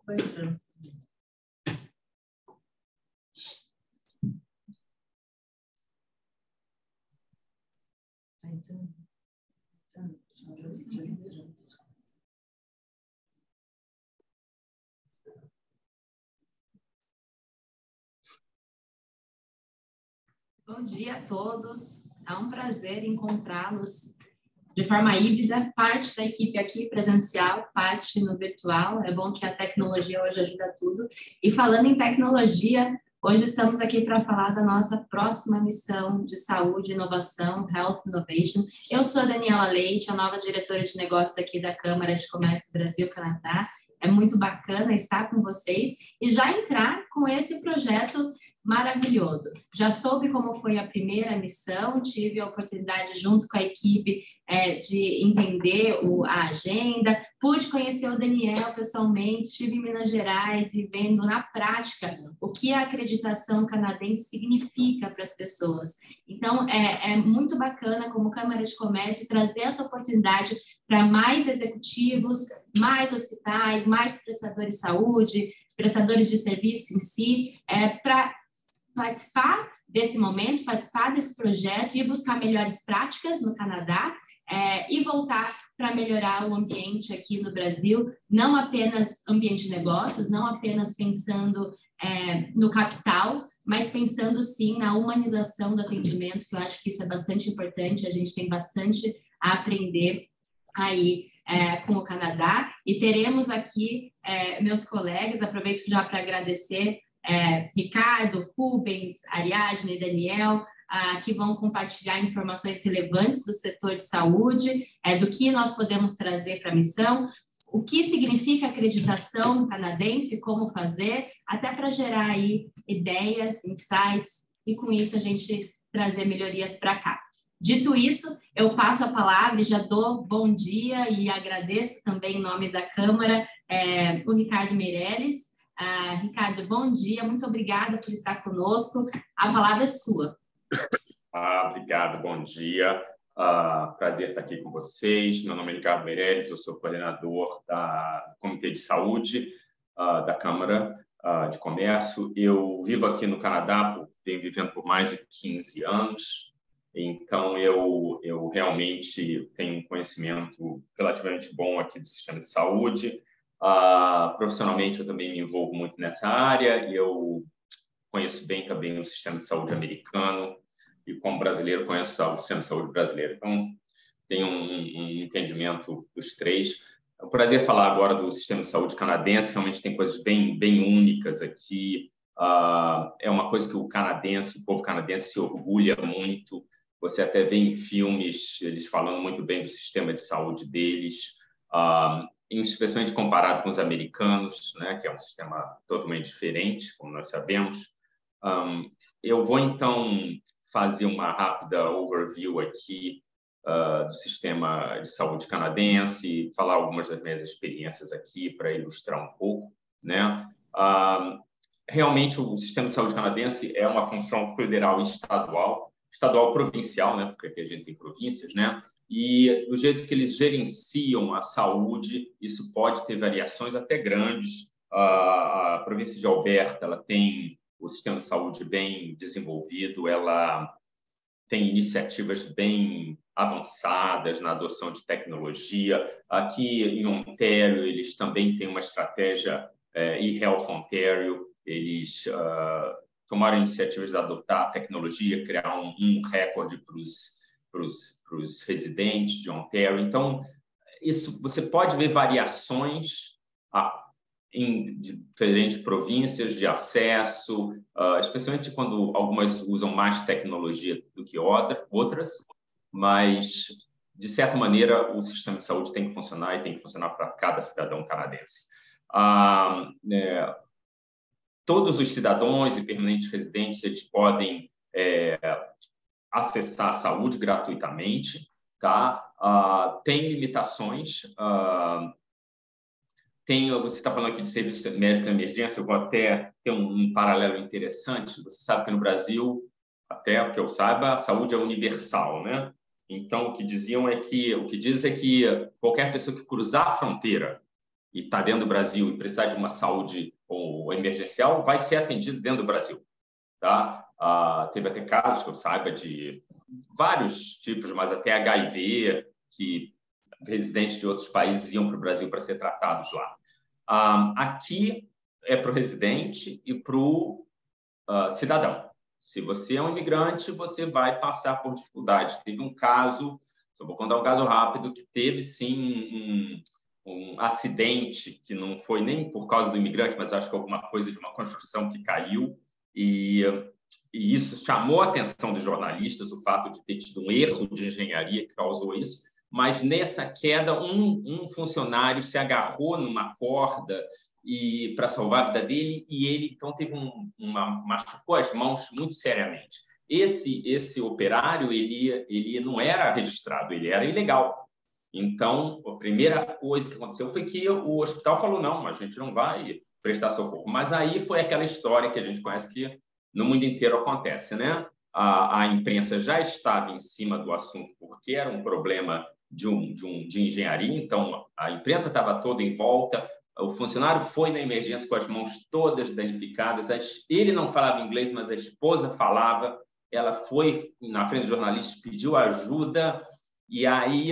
Pois é. Bom dia a todos. É um prazer encontrá-los de forma híbrida, parte da equipe aqui presencial, parte no virtual. É bom que a tecnologia hoje ajuda tudo. E falando em tecnologia, hoje estamos aqui para falar da nossa próxima missão de saúde e inovação, Health Innovation. Eu sou a Daniela Leite, a nova diretora de negócios aqui da Câmara de Comércio Brasil-Canadá. É muito bacana estar com vocês e já entrar com esse projeto maravilhoso. Já soube como foi a primeira missão, tive a oportunidade, junto com a equipe, de entender a agenda, pude conhecer o Daniel pessoalmente, estive em Minas Gerais e vendo na prática o que a acreditação canadense significa para as pessoas. Então, é muito bacana, como Câmara de Comércio, trazer essa oportunidade para mais executivos, mais hospitais, mais prestadores de saúde, prestadores de serviço em si, para participar desse momento, participar desse projeto e buscar melhores práticas no Canadá e voltar para melhorar o ambiente aqui no Brasil, não apenas ambiente de negócios, não apenas pensando no capital, mas pensando sim na humanização do atendimento, que eu acho que isso é bastante importante, a gente tem bastante a aprender aí com o Canadá, e teremos aqui meus colegas, aproveito já para agradecer Ricardo, Rubens, Ariadne e Daniel, que vão compartilhar informações relevantes do setor de saúde, do que nós podemos trazer para a missão, o que significa acreditação canadense, como fazer, até para gerar aí ideias, insights, e com isso a gente trazer melhorias para cá. Dito isso, eu passo a palavra e já dou bom dia e agradeço também em nome da Câmara o Ricardo Meirelles. Ricardo, bom dia, muito obrigada por estar conosco. A palavra é sua. Obrigado, bom dia. Prazer estar aqui com vocês. Meu nome é Ricardo Meirelles, eu sou coordenador do Comitê de Saúde da Câmara de Comércio. Eu vivo aqui no Canadá, venho vivendo por mais de 15 anos, então eu realmente tenho um conhecimento relativamente bom aqui do sistema de saúde. Profissionalmente, eu também me envolvo muito nessa área e eu conheço bem também o sistema de saúde americano e, como brasileiro, conheço o sistema de saúde brasileiro. Então, tenho um entendimento dos três. É um prazer falar agora do sistema de saúde canadense, realmente tem coisas bem únicas aqui. É uma coisa que o povo canadense se orgulha muito. Você até vê em filmes eles falando muito bem do sistema de saúde deles, especialmente comparado com os americanos, né, que é um sistema totalmente diferente, como nós sabemos. Eu vou, então, fazer uma rápida overview aqui do sistema de saúde canadense, falar algumas das minhas experiências aqui para ilustrar um pouco, né? Realmente, o sistema de saúde canadense é uma função federal e estadual provincial, né? Porque aqui a gente tem províncias, né? E do jeito que eles gerenciam a saúde, isso pode ter variações até grandes. A província de Alberta, ela tem o sistema de saúde bem desenvolvido, ela tem iniciativas bem avançadas na adoção de tecnologia. Aqui em Ontário, eles também têm uma estratégia e-Health Ontario, eles tomaram iniciativas de adotar a tecnologia, criar um recorde para os residentes de Ontário. Então, isso, você pode ver variações em diferentes províncias de acesso, especialmente quando algumas usam mais tecnologia do que outras, mas, de certa maneira, o sistema de saúde tem que funcionar e tem que funcionar para cada cidadão canadense. Todos os cidadãos e permanentes residentes eles podem acessar a saúde gratuitamente, tá? Tem limitações. Você está falando aqui de serviço médico de emergência, eu vou até ter um paralelo interessante. Você sabe que no Brasil, até o que eu saiba, a saúde é universal, né? Então, o que diz é que qualquer pessoa que cruzar a fronteira e está dentro do Brasil e precisar de uma saúde ou emergencial, vai ser atendido dentro do Brasil. Tá? Teve até casos que eu saiba de vários tipos, mas até HIV, que residentes de outros países iam para o Brasil para ser tratados lá. Aqui é para o residente e para o cidadão. Se você é um imigrante, você vai passar por dificuldades. Teve um caso, só vou contar um caso rápido, que teve sim um acidente, que não foi nem por causa do imigrante, mas acho que alguma coisa de uma construção que caiu, e isso chamou a atenção dos jornalistas, o fato de ter tido um erro de engenharia que causou isso, mas nessa queda um funcionário se agarrou numa corda e para salvar a vida dele, e ele então teve machucou as mãos muito seriamente. Esse operário ele não era registrado, ele era ilegal. Então, a primeira coisa que aconteceu foi que o hospital falou, não, a gente não vai prestar socorro. Mas aí foi aquela história que a gente conhece que no mundo inteiro acontece, né? A imprensa já estava em cima do assunto porque era um problema de engenharia, então a imprensa estava toda em volta, o funcionário foi na emergência com as mãos todas danificadas, ele não falava inglês, mas a esposa falava, ela foi na frente dos jornalistas, pediu ajuda, e aí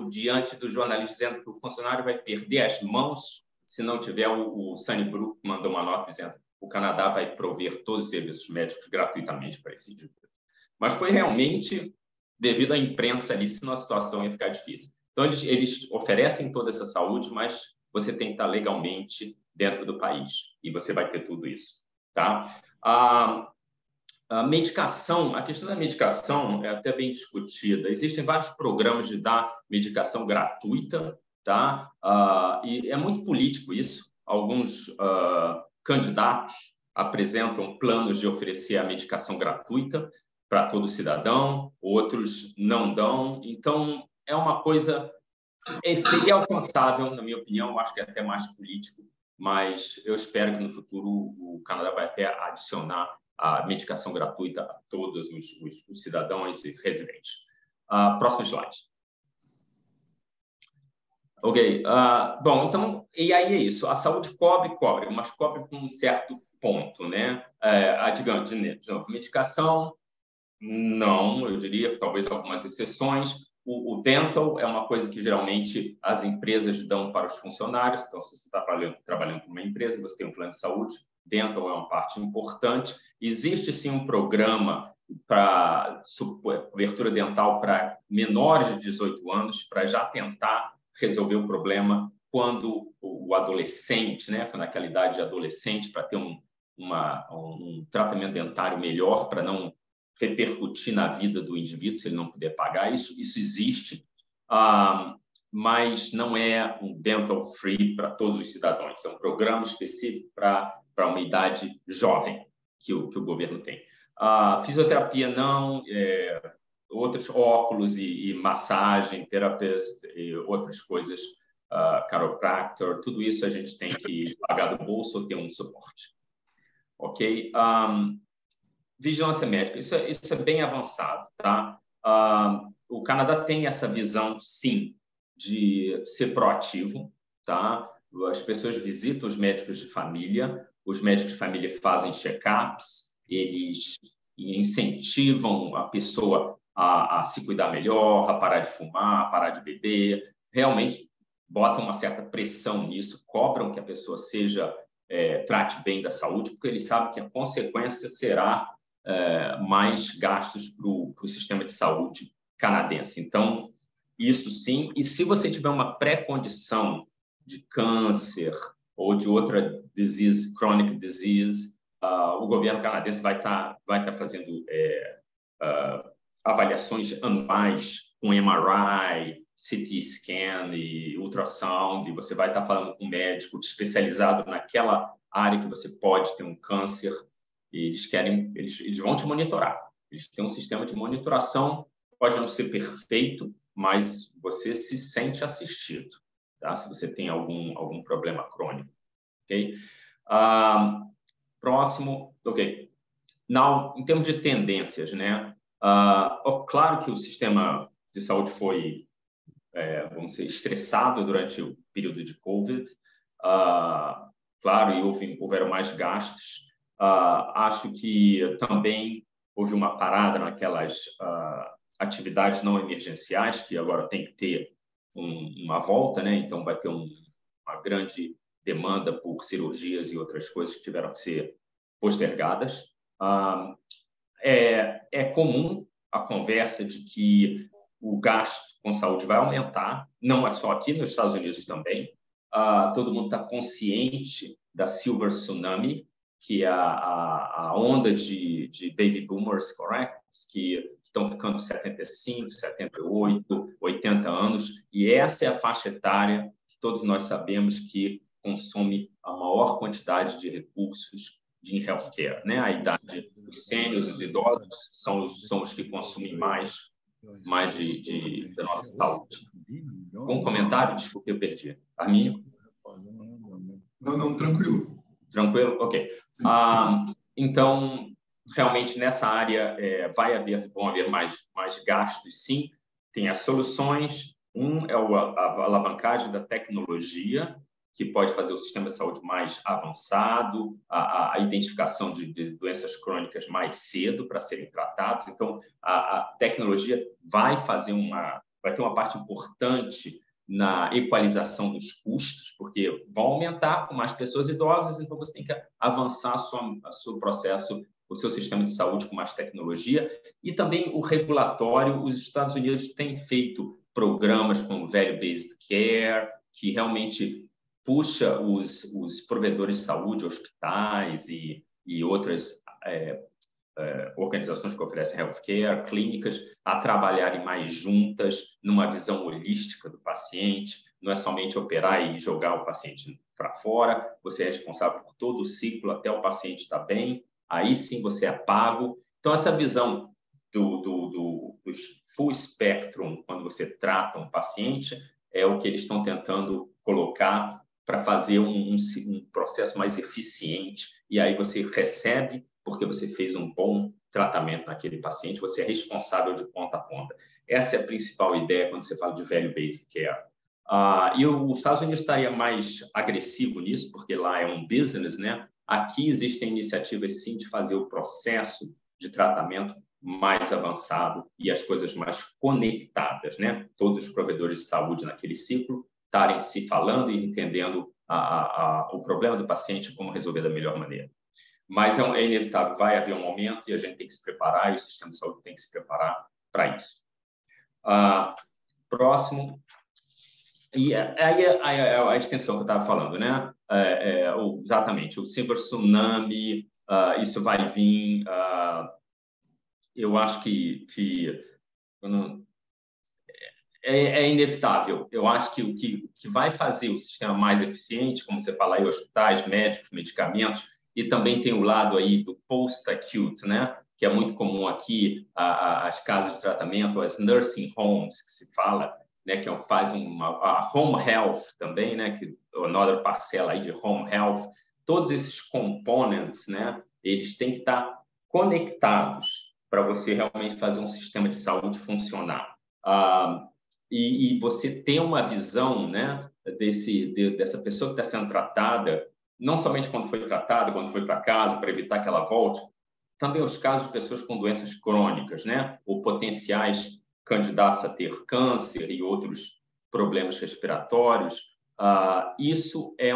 diante do jornalista dizendo que o funcionário vai perder as mãos se não tiver, o Sunnybrook mandou uma nota dizendo que o Canadá vai prover todos os serviços médicos gratuitamente para esse indivíduo. Mas foi realmente devido à imprensa ali, senão a situação ia ficar difícil. Então, eles oferecem toda essa saúde, mas você tem que estar legalmente dentro do país, e você vai ter tudo isso. Tá? A medicação, a questão da medicação é até bem discutida. Existem vários programas de dar medicação gratuita, tá? E é muito político isso. Alguns candidatos apresentam planos de oferecer a medicação gratuita para todo cidadão, outros não dão. Então, é uma coisa... seria alcançável, na minha opinião, acho que é até mais político, mas eu espero que no futuro o Canadá vai até adicionar a medicação gratuita a todos os cidadãos e residentes. Próximo slide. Ok. Bom, então, e aí é isso. A saúde cobre, mas cobre com um certo ponto, né? Digamos, de novo, medicação, não, eu diria, talvez algumas exceções. O dental é uma coisa que geralmente as empresas dão para os funcionários. Então, se você está trabalhando com uma empresa, você tem um plano de saúde, dental é uma parte importante. Existe, sim, um programa para cobertura dental para menores de 18 anos, para já tentar resolver o problema quando o adolescente, né, quando aquela idade de adolescente, para ter um tratamento dentário melhor, para não repercutir na vida do indivíduo, se ele não puder pagar. Isso existe, mas não é um dental free para todos os cidadãos. É um programa específico para uma idade jovem que o governo tem. Fisioterapia não, outros óculos e massagem, terapeuta e outras coisas, chiropractor, tudo isso a gente tem que pagar do bolso ou ter um suporte. Ok? Vigilância médica, isso é bem avançado, tá? O Canadá tem essa visão, sim, de ser proativo, tá? As pessoas visitam os médicos de família, os médicos de família fazem check-ups, eles incentivam a pessoa a se cuidar melhor, a parar de fumar, a parar de beber, realmente botam uma certa pressão nisso, cobram que a pessoa trate bem da saúde, porque eles sabem que a consequência será mais gastos para o sistema de saúde canadense. Então, isso sim. E se você tiver uma pré-condição de câncer ou de outra disease, chronic disease, o governo canadense vai estar fazendo avaliações anuais com MRI, CT scan e ultrassound, e você vai estar falando com um médico especializado naquela área que você pode ter um câncer. Eles vão te monitorar. Eles têm um sistema de monitoração, pode não ser perfeito, mas você se sente assistido, tá? Se você tem algum problema crônico. Ok? Próximo. Ok. Now, em termos de tendências, né? Claro que o sistema de saúde foi vamos dizer, estressado durante o período de Covid. Claro, e houveram mais gastos. Acho que também houve uma parada naquelas atividades não emergenciais, que agora tem que ter uma volta, né? Então, vai ter uma grande demanda por cirurgias e outras coisas que tiveram que ser postergadas. É comum a conversa de que o gasto com saúde vai aumentar, não é só aqui, nos Estados Unidos também. Todo mundo está consciente da Silver Tsunami, que é a onda de baby boomers, correct? Que estão ficando 75, 78, 80 anos, e essa é a faixa etária que todos nós sabemos que consome a maior quantidade de recursos de healthcare, né? A idade dos sêniores, os idosos, são os que consumem mais da nossa saúde. Um comentário? Desculpe, eu perdi. Arminio? Não, tranquilo. Tranquilo? Ok. Então, realmente, nessa área, vão haver mais gastos, sim. Tem as soluções. É a alavancagem da tecnologia, que pode fazer o sistema de saúde mais avançado, a identificação de doenças crônicas mais cedo para serem tratados. Então, a tecnologia vai ter uma parte importante na equalização dos custos, porque vão aumentar com mais pessoas idosas, então você tem que avançar o seu processo, o seu sistema de saúde com mais tecnologia. E também o regulatório. Os Estados Unidos têm feito programas como Value-Based Care, que realmente puxa os provedores de saúde, hospitais e outras organizações que oferecem healthcare, clínicas, a trabalharem mais juntas, numa visão holística do paciente. Não é somente operar e jogar o paciente para fora, você é responsável por todo o ciclo até o paciente estar bem, aí sim você é pago. Então, essa visão do full spectrum, quando você trata um paciente, é o que eles estão tentando colocar para fazer um processo mais eficiente, e aí você recebe porque você fez um bom tratamento naquele paciente, você é responsável de ponta a ponta. Essa é a principal ideia quando você fala de value-based care. E os Estados Unidos estaria mais agressivo nisso, porque lá é um business, né? Aqui existem iniciativas, sim, de fazer o processo de tratamento mais avançado e as coisas mais conectadas, né? Todos os provedores de saúde naquele ciclo estarem se falando e entendendo o problema do paciente e como resolver da melhor maneira. Mas é inevitável, vai haver um aumento e a gente tem que se preparar, e o sistema de saúde tem que se preparar para isso. Próximo. E aí a extensão que eu estava falando, né? Exatamente, o Silver Tsunami, isso vai vir. Eu acho que é inevitável. Eu acho que o que vai fazer o sistema mais eficiente, como você fala aí, hospitais, médicos, medicamentos, e também tem o lado aí do post-acute, né? Que é muito comum aqui, as casas de tratamento, as nursing homes, que se fala, né? Que faz a home health também, né? Que outra parcela aí de home health. Todos esses components, né? Eles têm que estar conectados para você realmente fazer um sistema de saúde funcionar. E você ter uma visão, né, dessa pessoa que está sendo tratada, não somente quando foi tratada, quando foi para casa, para evitar que ela volte, também os casos de pessoas com doenças crônicas, né, ou potenciais candidatos a ter câncer e outros problemas respiratórios. Isso é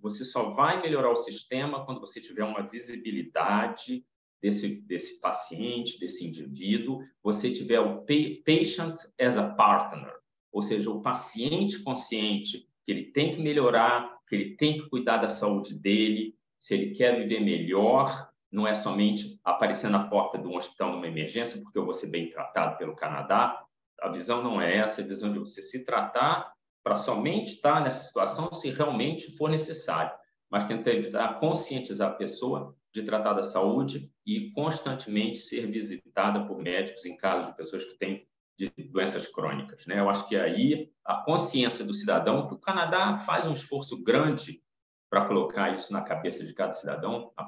você só vai melhorar o sistema quando você tiver uma visibilidade desse paciente, desse indivíduo, você tiver o patient as a partner, ou seja, o paciente consciente que ele tem que melhorar, que ele tem que cuidar da saúde dele, se ele quer viver melhor, não é somente aparecer na porta de um hospital numa emergência, porque eu vou ser bem tratado pelo Canadá. A visão não é essa, é a visão de você se tratar para somente estar nessa situação se realmente for necessário, mas tentar evitar conscientizar a pessoa de tratar da saúde e constantemente ser visitada por médicos em caso de pessoas que têm de doenças crônicas, né? Eu acho que aí a consciência do cidadão, que o Canadá faz um esforço grande para colocar isso na cabeça de cada cidadão, a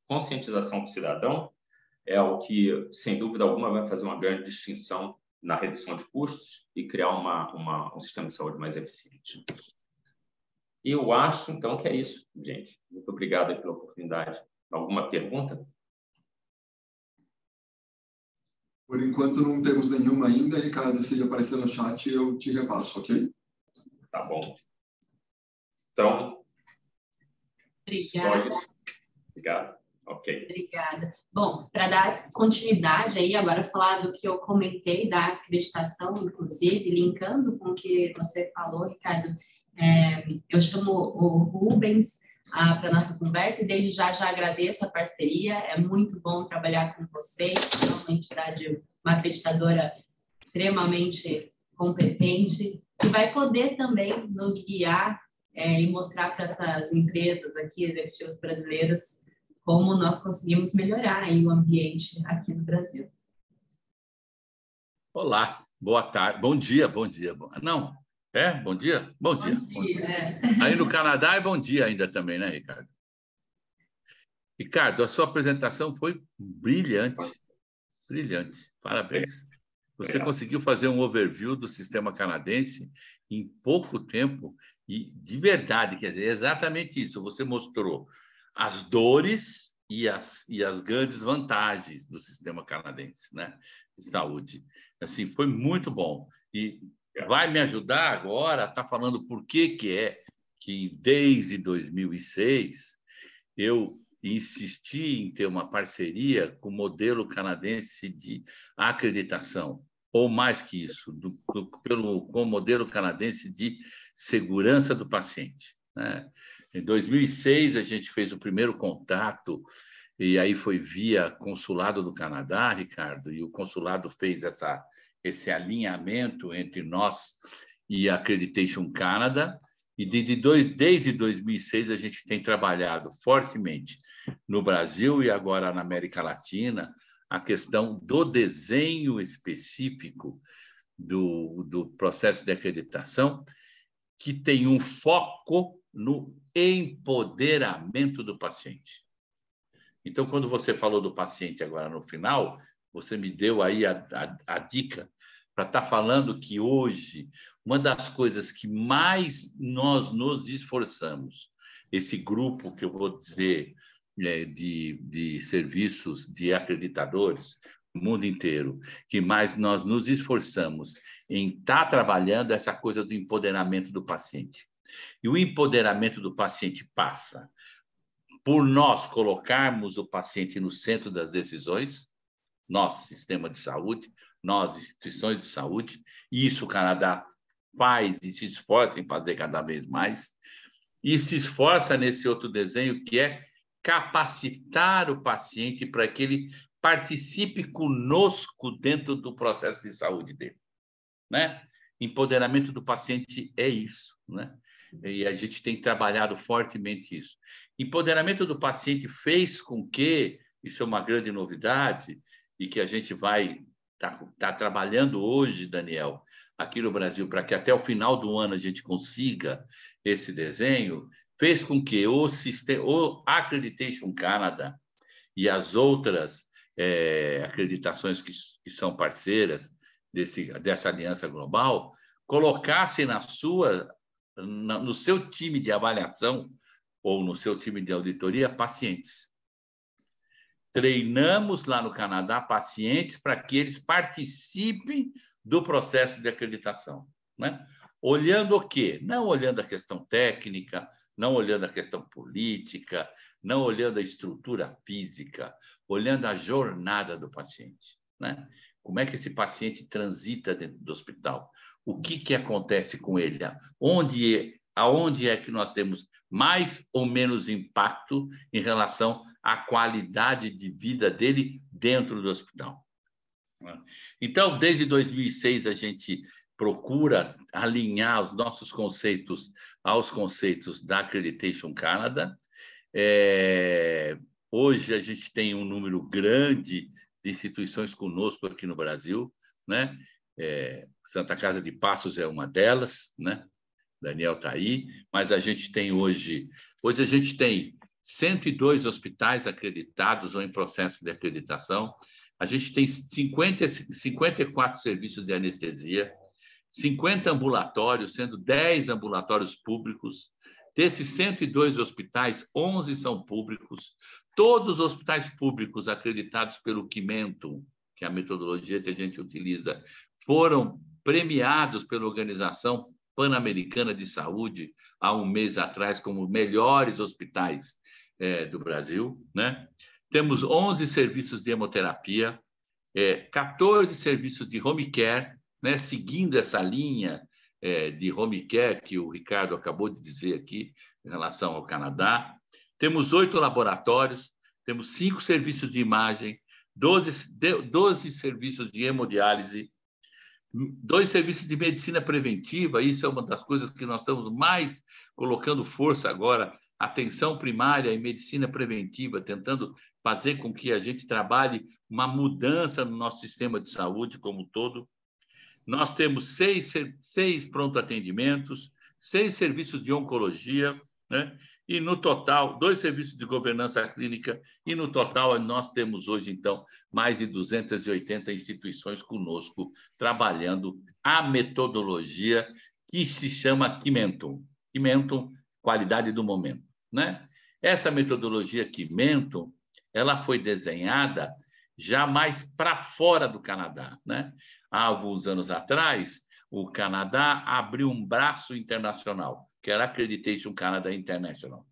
conscientização do cidadão é o que, sem dúvida alguma, vai fazer uma grande distinção na redução de custos e criar um sistema de saúde mais eficiente. E eu acho, então, que é isso, gente. Muito obrigado aí pela oportunidade. Alguma pergunta? Por enquanto, não temos nenhuma ainda. Ricardo, se aparecer no chat, eu te repasso, ok? Tá bom. Então, Obrigada. só isso. Obrigado. Ok. Obrigada. Bom, para dar continuidade aí, agora falar do que eu comentei da acreditação, inclusive, linkando com o que você falou, Ricardo, eu chamo o Rubens para a nossa conversa e desde já agradeço a parceria, é muito bom trabalhar com vocês, é uma entidade, uma acreditadora extremamente competente, que vai poder também nos guiar e mostrar para essas empresas aqui, executivos brasileiros, como nós conseguimos melhorar aí o ambiente aqui no Brasil. Olá, boa tarde, bom dia. Não, bom dia? Bom dia. Aí no Canadá é bom dia ainda também, né, Ricardo? Ricardo, a sua apresentação foi brilhante, parabéns. Você conseguiu fazer um overview do sistema canadense em pouco tempo e, de verdade, quer dizer, é exatamente isso. Você mostrou as dores e as grandes vantagens do sistema canadense, né, de saúde. Assim, foi muito bom. E vai me ajudar agora a estar falando por que desde 2006 eu insisti em ter uma parceria com o modelo canadense de acreditação, ou mais que isso, com o modelo canadense de segurança do paciente, né? Em 2006, a gente fez o primeiro contato, e aí foi via Consulado do Canadá, Ricardo, e o Consulado fez esse alinhamento entre nós e a Accreditation Canada, e desde 2006 a gente tem trabalhado fortemente no Brasil e agora na América Latina a questão do desenho específico do processo de acreditação, que tem um foco no empoderamento do paciente. Então, quando você falou do paciente agora no final, você me deu aí a dica para estar falando que hoje uma das coisas que mais nós nos esforçamos, esse grupo que eu vou dizer de serviços de acreditadores no mundo inteiro, que mais nós nos esforçamos em estar trabalhando essa coisa do empoderamento do paciente. E o empoderamento do paciente passa por nós colocarmos o paciente no centro das decisões, nosso sistema de saúde, nós, instituições de saúde, e isso o Canadá faz e se esforça em fazer cada vez mais, e se esforça nesse outro desenho que é capacitar o paciente para que ele participe conosco dentro do processo de saúde dele, né? Empoderamento do paciente é isso, né? E a gente tem trabalhado fortemente isso. Empoderamento do paciente fez com que, isso é uma grande novidade, e que a gente vai estar trabalhando hoje, Daniel, aqui no Brasil, para que até o final do ano a gente consiga esse desenho, fez com que o Accreditation Canada e as outras acreditações que são parceiras dessa aliança global colocassem no seu time de avaliação ou no seu time de auditoria pacientes. Treinamos lá no Canadá pacientes para que eles participem do processo de acreditação, né? Olhando o quê? Não olhando a questão técnica, não olhando a questão política, não olhando a estrutura física, olhando a jornada do paciente, né? Como é que esse paciente transita dentro do hospital? O que acontece com ele? Aonde é que nós temos mais ou menos impacto em relação à qualidade de vida dele dentro do hospital? Então, desde 2006, a gente procura alinhar os nossos conceitos aos conceitos da Accreditation Canada. Hoje, a gente tem um número grande de instituições conosco aqui no Brasil, né? Santa Casa de Passos é uma delas, né? Daniel está aí, mas a gente tem hoje a gente tem 102 hospitais acreditados ou em processo de acreditação, A gente tem 54 serviços de anestesia, 50 ambulatórios, sendo 10 ambulatórios públicos. Desses 102 hospitais, 11 são públicos. Todos os hospitais públicos acreditados pelo Quimentum, que é a metodologia que a gente utiliza, foram premiados pela Organização Pan-Americana de Saúde há um mês atrás como melhores hospitais do Brasil, né? Temos 11 serviços de hemoterapia, 14 serviços de home care, né? Seguindo essa linha de home care que o Ricardo acabou de dizer aqui em relação ao Canadá. Temos 8 laboratórios, temos 5 serviços de imagem, 12 serviços de hemodiálise, 2 serviços de medicina preventiva. Isso é uma das coisas que nós estamos mais colocando força agora, atenção primária e medicina preventiva, tentando fazer com que a gente trabalhe uma mudança no nosso sistema de saúde como um todo. Nós temos 6 pronto-atendimentos, 6 serviços de oncologia, né? E, no total, 2 serviços de governança clínica, e, no total, nós temos hoje, então, mais de 280 instituições conosco, trabalhando a metodologia que se chama Quimentum. Quimentum, qualidade do momento, né? Essa metodologia Quimentum, ela foi desenhada já mais para fora do Canadá, né? Há alguns anos atrás, o Canadá abriu um braço internacional, que era a Accreditation Canada International,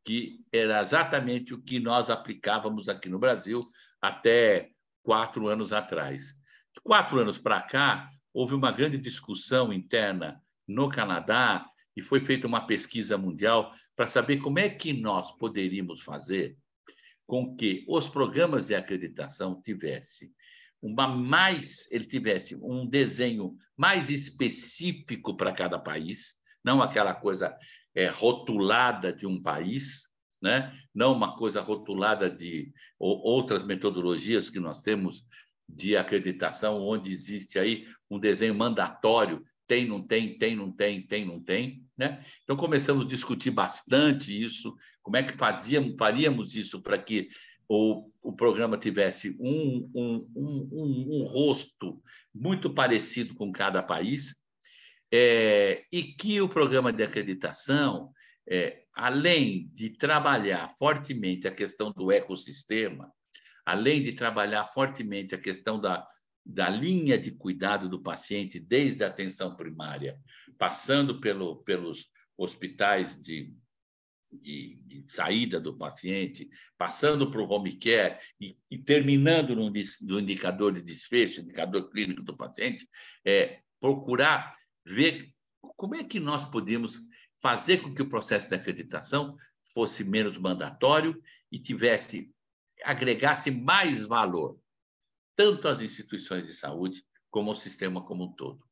que era exatamente o que nós aplicávamos aqui no Brasil até 4 anos atrás. De 4 anos para cá, houve uma grande discussão interna no Canadá e foi feita uma pesquisa mundial para saber como é que nós poderíamos fazer com que os programas de acreditação tivessem um desenho mais específico para cada país, não aquela coisa rotulada de um país, né? Não uma coisa rotulada de outras metodologias que nós temos de acreditação, onde existe aí um desenho mandatório, tem, não tem, tem, não tem, tem, não tem, né? Então, começamos a discutir bastante isso, como é que faríamos isso para que o programa tivesse um rosto muito parecido com cada país, e que o programa de acreditação, além de trabalhar fortemente a questão do ecossistema, além de trabalhar fortemente a questão da linha de cuidado do paciente, desde a atenção primária, passando pelos hospitais de saída do paciente, passando para o home care e terminando no indicador de desfecho, indicador clínico do paciente, procurar ver como é que nós podíamos fazer com que o processo de acreditação fosse menos mandatório e agregasse mais valor, tanto às instituições de saúde como ao sistema como um todo.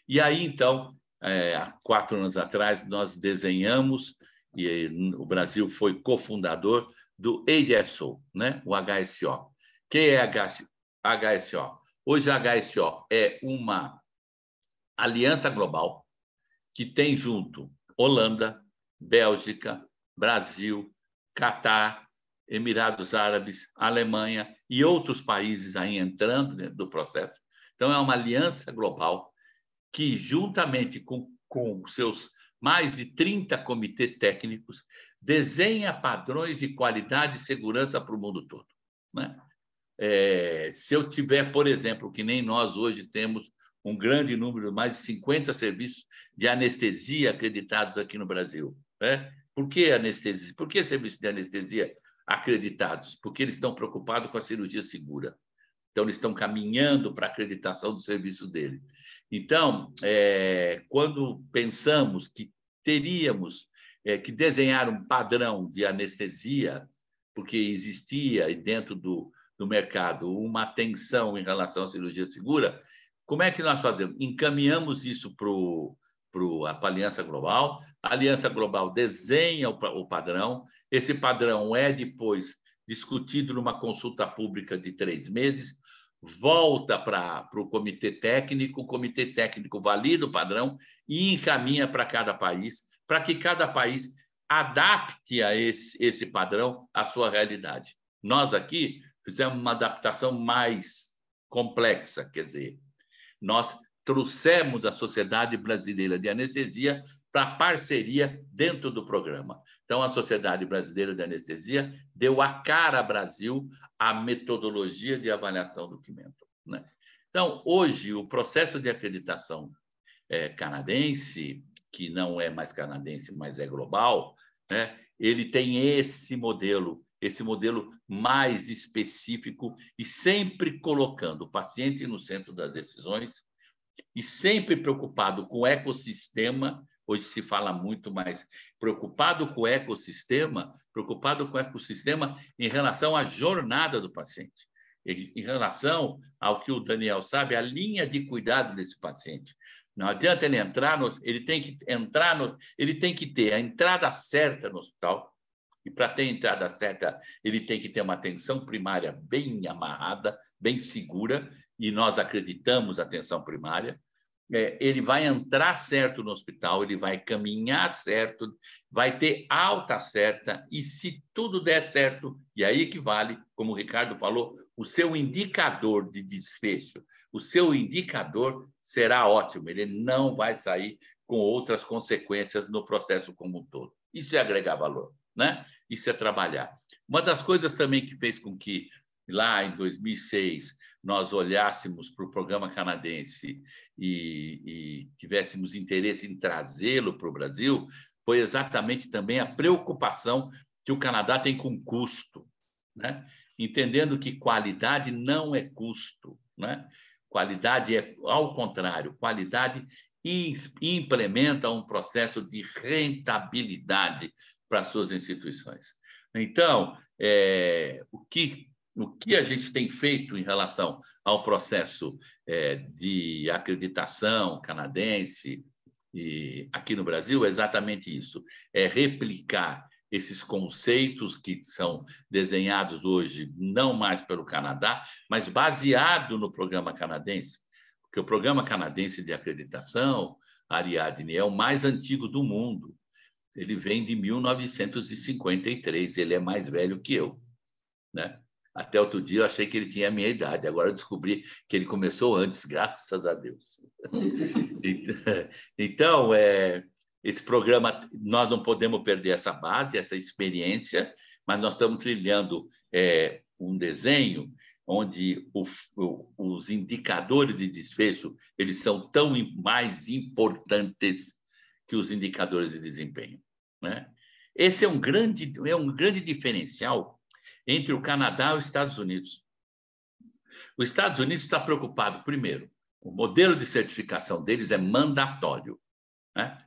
E aí, então, há 4 anos atrás, nós desenhamos, e o Brasil foi cofundador do HSO, né? O HSO. O que é HSO? Hoje, a HSO é uma aliança global que tem junto Holanda, Bélgica, Brasil, Catar, Emirados Árabes, Alemanha e outros países aí entrando dentro do processo. Então, é uma aliança global que, juntamente com seus mais de 30 comitês técnicos, desenha padrões de qualidade e segurança para o mundo todo, né? Se eu tiver, por exemplo, que nem nós hoje temos um grande número, mais de 50 serviços de anestesia acreditados aqui no Brasil, né? Por que anestesia? Por que serviços de anestesia acreditados? Porque eles estão preocupados com a cirurgia segura. Então, eles estão caminhando para a acreditação do serviço dele. Então, quando pensamos que teríamos que desenhar um padrão de anestesia, porque existia dentro do mercado uma atenção em relação à cirurgia segura, como é que nós fazemos? Encaminhamos isso para a Aliança Global, a Aliança Global desenha o padrão, esse padrão é depois discutido numa consulta pública de 3 meses, volta para o comitê técnico valida o padrão e encaminha para cada país, para que cada país adapte a esse padrão à sua realidade. Nós aqui fizemos uma adaptação mais complexa, quer dizer, nós trouxemos a Sociedade Brasileira de Anestesia para a parceria dentro do programa. Então, a Sociedade Brasileira de Anestesia deu a cara Brasil à metodologia de avaliação do Quimenton, né? Então, hoje, o processo de acreditação canadense, que não é mais canadense, mas é global, né? Ele tem esse modelo mais específico e sempre colocando o paciente no centro das decisões e sempre preocupado com o ecossistema. Hoje se fala muito mais preocupado com o ecossistema em relação à jornada do paciente, em relação ao que o Daniel sabe, a linha de cuidado desse paciente. Não adianta ele entrar, ele tem que ter a entrada certa no hospital, e para ter a entrada certa, ele tem que ter uma atenção primária bem amarrada, bem segura, e nós acreditamos na atenção primária. Ele vai entrar certo no hospital, ele vai caminhar certo, vai ter alta certa, e se tudo der certo, e aí que vale, como o Ricardo falou, o seu indicador de desfecho, o seu indicador será ótimo, ele não vai sair com outras consequências no processo como um todo. Isso é agregar valor, né? Isso é trabalhar. Uma das coisas também que fez com que, lá em 2006, nós olhássemos para o programa canadense e tivéssemos interesse em trazê-lo para o Brasil, foi exatamente também a preocupação que o Canadá tem com custo, né? Entendendo que qualidade não é custo, né? Qualidade é, ao contrário, qualidade implementa um processo de rentabilidade para as suas instituições. Então, o que a gente tem feito em relação ao processo de acreditação canadense e aqui no Brasil é exatamente isso, é replicar esses conceitos que são desenhados hoje não mais pelo Canadá, mas baseado no programa canadense, porque o programa canadense de acreditação, Ariadne, é o mais antigo do mundo. Ele vem de 1953, ele é mais velho que eu, né? Até outro dia eu achei que ele tinha a minha idade, agora eu descobri que ele começou antes, graças a Deus. Então, esse programa, nós não podemos perder essa base, essa experiência, mas nós estamos trilhando um desenho onde os indicadores de desfecho eles são tão mais importantes que os indicadores de desempenho, né? Esse é um grande diferencial entre o Canadá e os Estados Unidos. Os Estados Unidos está preocupado, primeiro, o modelo de certificação deles é mandatório, né?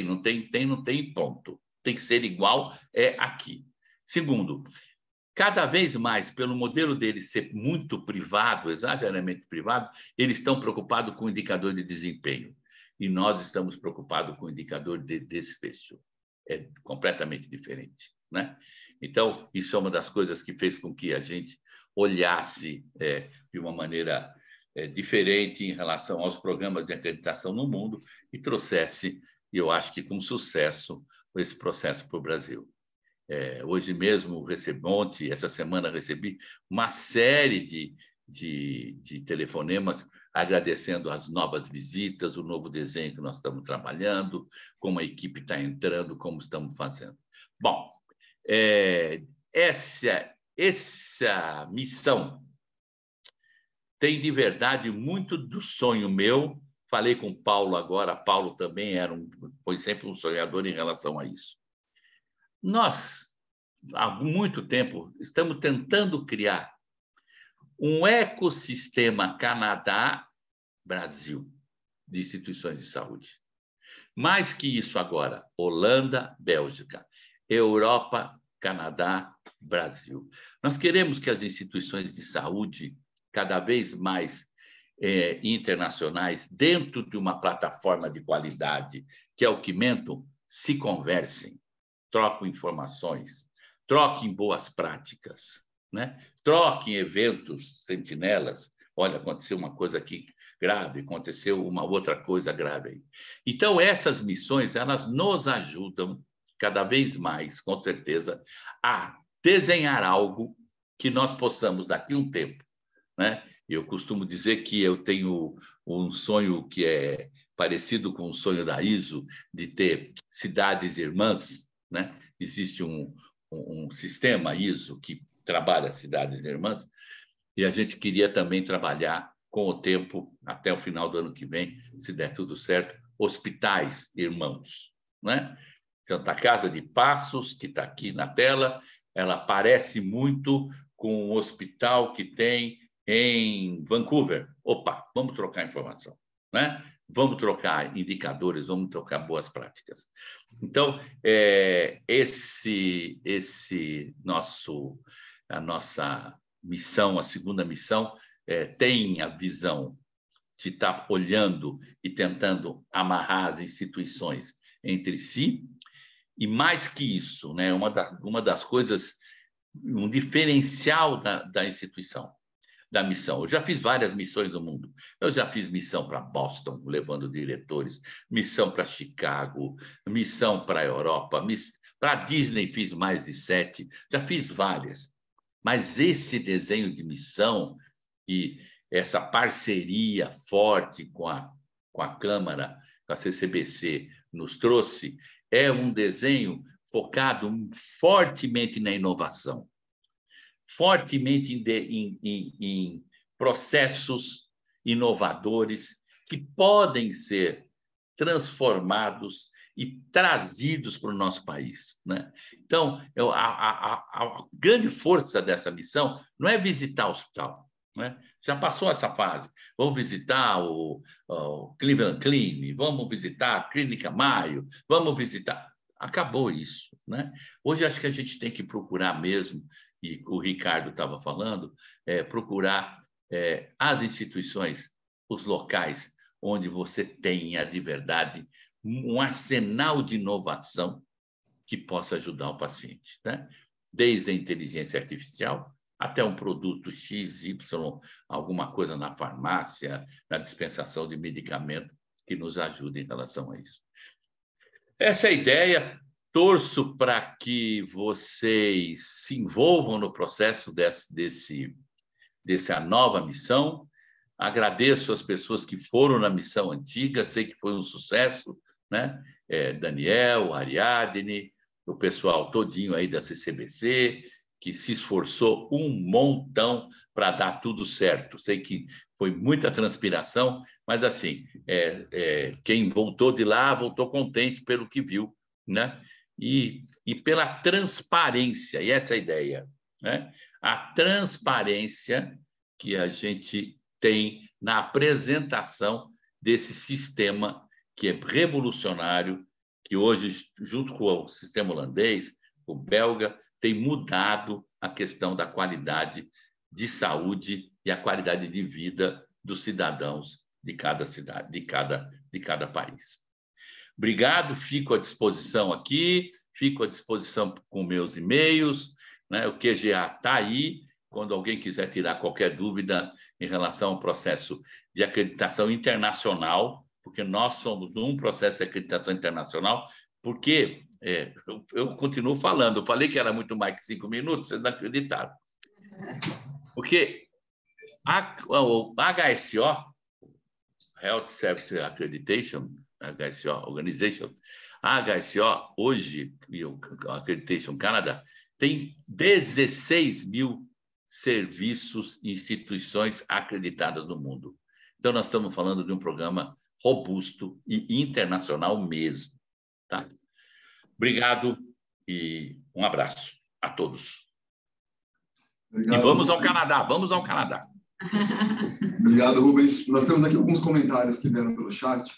Não tem, ponto. Tem que ser igual aqui. Segundo, cada vez mais, pelo modelo deles ser muito privado, exageradamente privado, eles estão preocupados com o indicador de desempenho. E nós estamos preocupados com o indicador de desfecho. É completamente diferente, né? Então, isso é uma das coisas que fez com que a gente olhasse de uma maneira diferente em relação aos programas de acreditação no mundo e trouxesse, eu acho que com sucesso, esse processo para o Brasil. Hoje mesmo, essa semana, recebi uma série de telefonemas agradecendo as novas visitas, o novo desenho que nós estamos trabalhando, como a equipe está entrando, como estamos fazendo. Bom, essa missão tem, de verdade, muito do sonho meu. Falei com o Paulo agora, Paulo também foi sempre um sonhador em relação a isso. Nós, há muito tempo, estamos tentando criar um ecossistema Canadá-Brasil de instituições de saúde. Mais que isso agora, Holanda, Bélgica, Europa, Canadá, Brasil. Nós queremos que as instituições de saúde, cada vez mais internacionais, dentro de uma plataforma de qualidade, que é o Quimenton, se conversem, troquem informações, troquem boas práticas, né? Troquem eventos sentinelas. Olha, aconteceu uma coisa aqui grave, aconteceu uma outra coisa grave aí. Então, essas missões, elas nos ajudam cada vez mais, com certeza, a desenhar algo que nós possamos, daqui a um tempo, né? Eu costumo dizer que eu tenho um sonho que é parecido com o sonho da ISO, de ter cidades irmãs, né? Existe um sistema ISO que trabalha cidades irmãs, e a gente queria também trabalhar com o tempo, até o final do ano que vem, se der tudo certo, hospitais irmãos, né? Santa Casa de Passos, que está aqui na tela, ela parece muito com um hospital que tem em Vancouver. Opa, vamos trocar informação, né? Vamos trocar indicadores, vamos trocar boas práticas. Então, a nossa missão, a segunda missão, tem a visão de estar olhando e tentando amarrar as instituições entre si, e mais que isso, né, uma das coisas, um diferencial da instituição, da missão. Eu já fiz várias missões no mundo. Eu já fiz missão para Boston, levando diretores, missão para Chicago, missão para a Europa, para a Disney fiz mais de 7, já fiz várias. Mas esse desenho de missão e essa parceria forte com a Câmara, com a CCBC, nos trouxe, é um desenho focado fortemente na inovação, fortemente em processos inovadores que podem ser transformados e trazidos para o nosso país, né? Então, a grande força dessa missão não é visitar o hospital, né? Já passou essa fase. Vamos visitar o Cleveland Clinic, vamos visitar a Clínica Maio, vamos visitar... Acabou isso, né? Hoje acho que a gente tem que procurar mesmo, e o Ricardo estava falando, procurar as instituições, os locais onde você tenha de verdade um arsenal de inovação que possa ajudar o paciente, né? Desde a inteligência artificial até um produto X, Y, alguma coisa na farmácia, na dispensação de medicamento que nos ajude em relação a isso. Essa é a ideia. Torço para que vocês se envolvam no processo dessa nova missão. Agradeço as pessoas que foram na missão antiga, sei que foi um sucesso, né? Daniel, Ariadne, o pessoal todinho aí da CCBC, que se esforçou um montão para dar tudo certo. Sei que foi muita transpiração, mas assim, quem voltou de lá voltou contente pelo que viu, né? E pela transparência, e essa é a ideia, né? A transparência que a gente tem na apresentação desse sistema que é revolucionário, que hoje, junto com o sistema holandês, o belga, tem mudado a questão da qualidade de saúde e a qualidade de vida dos cidadãos de cada cidade, de cada país. Obrigado, fico à disposição aqui, fico à disposição com meus e-mails, né? O QGA está aí, quando alguém quiser tirar qualquer dúvida em relação ao processo de acreditação internacional, porque nós somos um processo de acreditação internacional, porque eu continuo falando, eu falei que era muito mais que 5 minutos, vocês não acreditaram. Porque o HSO, Health Service Accreditation, HSO Organization, a HSO hoje, e o Accreditation Canada, tem 16 mil serviços e instituições acreditadas no mundo. Então, nós estamos falando de um programa robusto e internacional mesmo, tá? Obrigado e um abraço a todos. Obrigado, e vamos ao Rubens. Canadá, vamos ao Canadá. Obrigado, Rubens. Nós temos aqui alguns comentários que vieram pelo chat.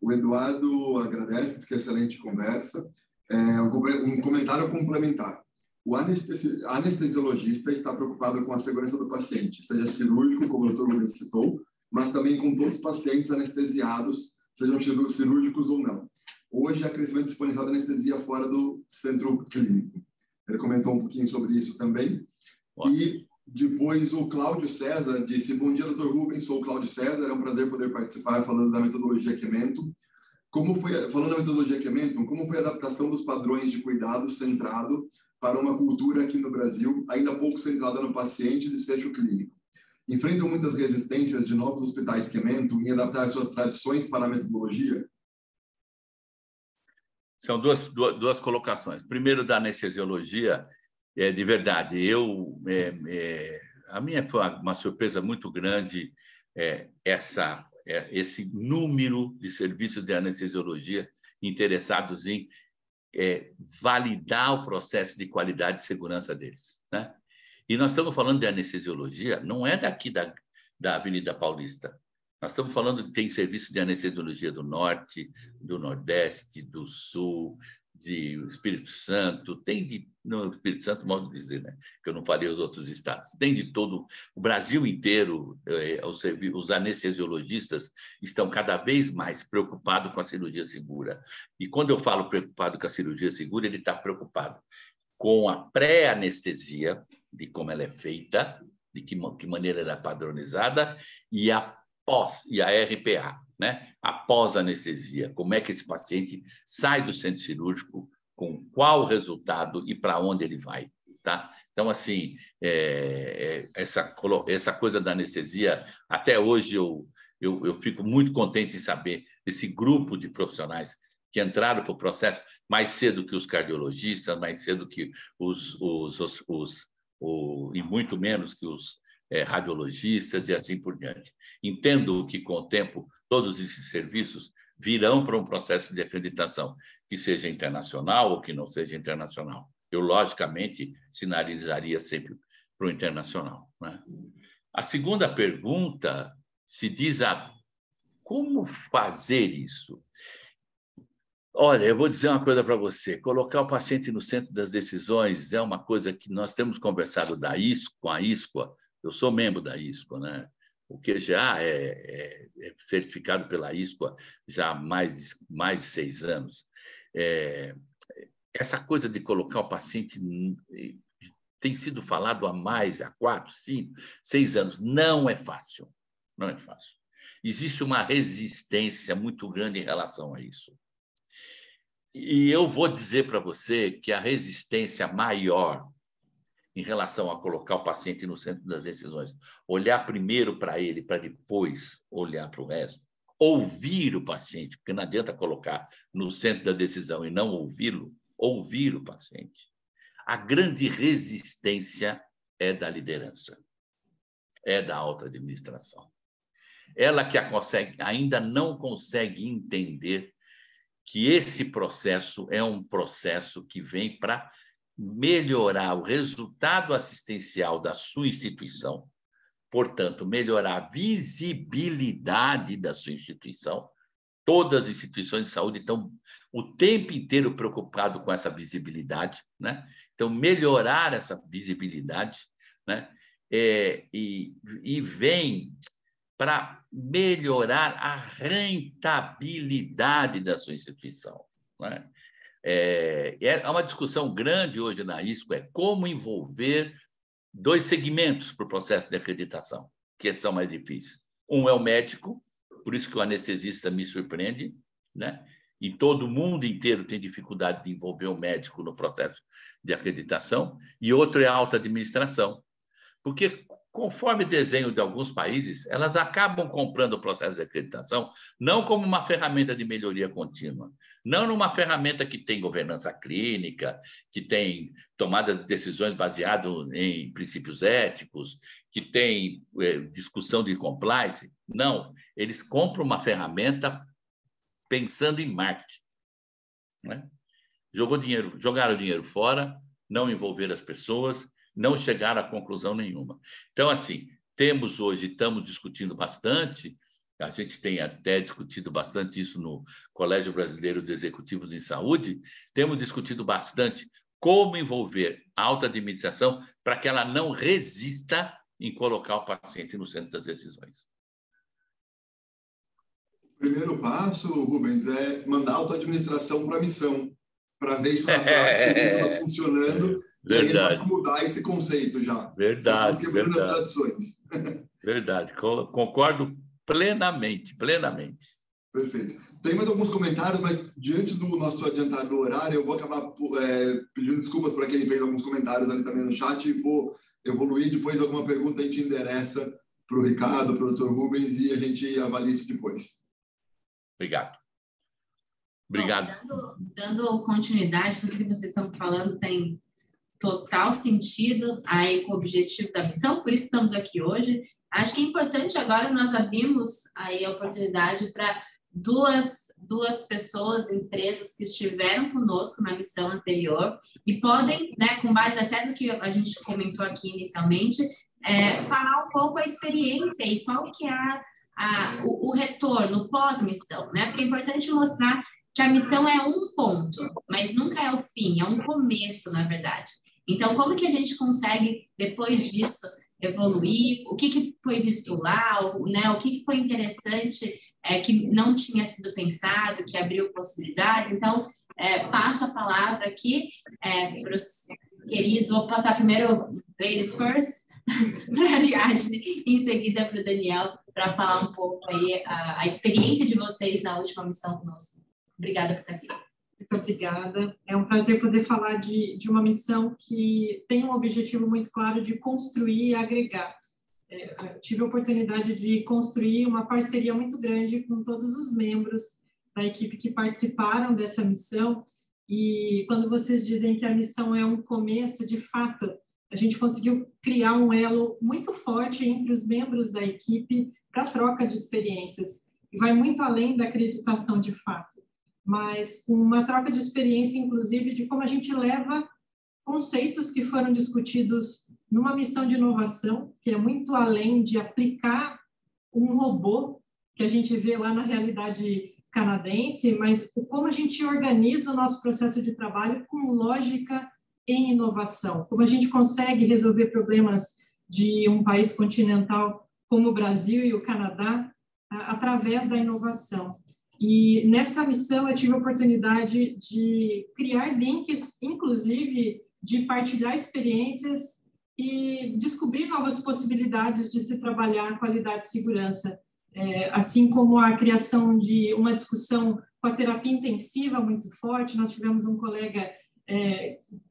O Eduardo agradece, diz que é excelente conversa. Um comentário complementar. O anestesiologista está preocupado com a segurança do paciente, seja cirúrgico, como o Dr. Rubens citou, mas também com todos os pacientes anestesiados, sejam cirúrgicos ou não. Hoje, há crescimento exponencial da anestesia fora do centro clínico. Ele comentou um pouquinho sobre isso também. E depois o Cláudio César disse: bom dia, Dr. Rubens, sou o Cláudio César, é um prazer poder participar falando da metodologia Kementum. Falando da metodologia Kementum, como foi a adaptação dos padrões de cuidado centrado para uma cultura aqui no Brasil ainda pouco centrada no paciente e desfecho clínico. Enfrentam muitas resistências de novos hospitais que ementam em adaptar suas tradições para a metodologia? São duas colocações. Primeiro, da anestesiologia, de verdade, a minha foi uma surpresa muito grande esse número de serviços de anestesiologia interessados em validar o processo de qualidade e segurança deles, né? E nós estamos falando de anestesiologia, não é daqui da Avenida Paulista. Nós estamos falando que tem serviço de anestesiologia do Norte, do Nordeste, do Sul, de Espírito Santo, no Espírito Santo, modo de dizer, né? Que eu não falei os outros estados. Tem de todo o Brasil inteiro. Os anestesiologistas estão cada vez mais preocupados com a cirurgia segura. E quando eu falo preocupado com a cirurgia segura, ele está preocupado com a pré-anestesia, de como ela é feita, de que maneira ela é padronizada, e a RPA, né? Após a anestesia, como é que esse paciente sai do centro cirúrgico, com qual resultado e para onde ele vai, tá? Então, assim, essa coisa da anestesia, até hoje eu fico muito contente em saber esse grupo de profissionais que entraram para o processo mais cedo que os cardiologistas, mais cedo que e muito menos que os radiologistas e assim por diante. Entendo que, com o tempo, todos esses serviços virão para um processo de acreditação, que seja internacional ou que não seja internacional. Eu, logicamente, sinalizaria sempre para o internacional, né? A segunda pergunta se diz como fazer isso? Olha, eu vou dizer uma coisa para você. Colocar o paciente no centro das decisões é uma coisa que nós temos conversado com a ISQA. Eu sou membro da ISQA, né? O QGA é certificado pela ISQA já há mais de 6 anos. Essa coisa de colocar o paciente tem sido falado há 4, 5, 6 anos. Não é fácil. Não é fácil. Existe uma resistência muito grande em relação a isso. E eu vou dizer para você que a resistência maior em relação a colocar o paciente no centro das decisões, olhar primeiro para ele, para depois olhar para o resto, ouvir o paciente, porque não adianta colocar no centro da decisão e não ouvi-lo, ouvir o paciente. A grande resistência é da liderança, é da alta administração. Ela que ainda não consegue entender que esse processo é um processo que vem para melhorar o resultado assistencial da sua instituição, portanto, melhorar a visibilidade da sua instituição. Todas as instituições de saúde estão o tempo inteiro preocupadas com essa visibilidade, né? Então, melhorar essa visibilidade, né? E vem para melhorar a rentabilidade da sua instituição, né? É uma discussão grande hoje na ISQA, como envolver 2 segmentos para o processo de acreditação, que são mais difíceis. Um é o médico, por isso que o anestesista me surpreende, né? E todo mundo inteiro tem dificuldade de envolver o médico no processo de acreditação, e outro é a alta administração, porque, conforme desenho de alguns países, elas acabam comprando o processo de acreditação não como uma ferramenta de melhoria contínua, não numa ferramenta que tem governança clínica, que tem tomadas de decisões baseadas em princípios éticos, que tem discussão de compliance. Não, eles compram uma ferramenta pensando em marketing, né? Jogaram dinheiro fora, não envolver as pessoas, não chegaram a conclusão nenhuma. Então, assim, estamos discutindo bastante, a gente tem até discutido bastante isso no Colégio Brasileiro de Executivos em Saúde, temos discutido bastante como envolver a alta administração para que ela não resista em colocar o paciente no centro das decisões. O primeiro passo, Rubens, é mandar a alta administração para a missão, para ver isso na prática, está funcionando. Verdade. E aí a gente pode mudar esse conceito já. Verdade. Estamos quebrando as tradições. Verdade. Concordo plenamente. Perfeito. Tem mais alguns comentários, mas diante do nosso adiantado horário, eu vou acabar pedindo desculpas para quem fez alguns comentários ali também no chat e vou evoluir. Depois, alguma pergunta a gente endereça para o Ricardo, para o Dr. Rubens, e a gente avalia isso depois. Obrigado. Obrigado. Bom, dando continuidade, tudo que vocês estão falando tem total sentido aí com o objetivo da missão, por isso estamos aqui hoje. Acho que é importante agora nós abrimos aí a oportunidade para duas pessoas, empresas que estiveram conosco na missão anterior e podem, né, com base até do que a gente comentou aqui inicialmente, falar um pouco a experiência e qual que é o retorno pós-missão, né? Porque é importante mostrar que a missão é um ponto, mas nunca é o fim, é um começo, na verdade. Então, como que a gente consegue, depois disso, evoluir? O que foi visto lá? Né? O que foi interessante que não tinha sido pensado, que abriu possibilidades? Então, passo a palavra aqui para os queridos. Vou passar primeiro ladies first, para a Ariadne, em seguida para o Daniel, para falar um pouco aí a experiência de vocês na última missão conosco. Obrigada por estar aqui. Muito obrigada. É um prazer poder falar de uma missão que tem um objetivo muito claro de construir e agregar. Tive a oportunidade de construir uma parceria muito grande com todos os membros da equipe que participaram dessa missão, e quando vocês dizem que a missão é um começo, de fato, a gente conseguiu criar um elo muito forte entre os membros da equipe para a troca de experiências, e vai muito além da acreditação de fato, mas uma troca de experiência, inclusive, de como a gente leva conceitos que foram discutidos numa missão de inovação, que é muito além de aplicar um robô, que a gente vê lá na realidade canadense, mas como a gente organiza o nosso processo de trabalho com lógica em inovação, como a gente consegue resolver problemas de um país continental como o Brasil e o Canadá através da inovação. E nessa missão eu tive a oportunidade de criar links, inclusive de partilhar experiências e descobrir novas possibilidades de se trabalhar qualidade e segurança, assim como a criação de uma discussão com a terapia intensiva muito forte. Nós tivemos um colega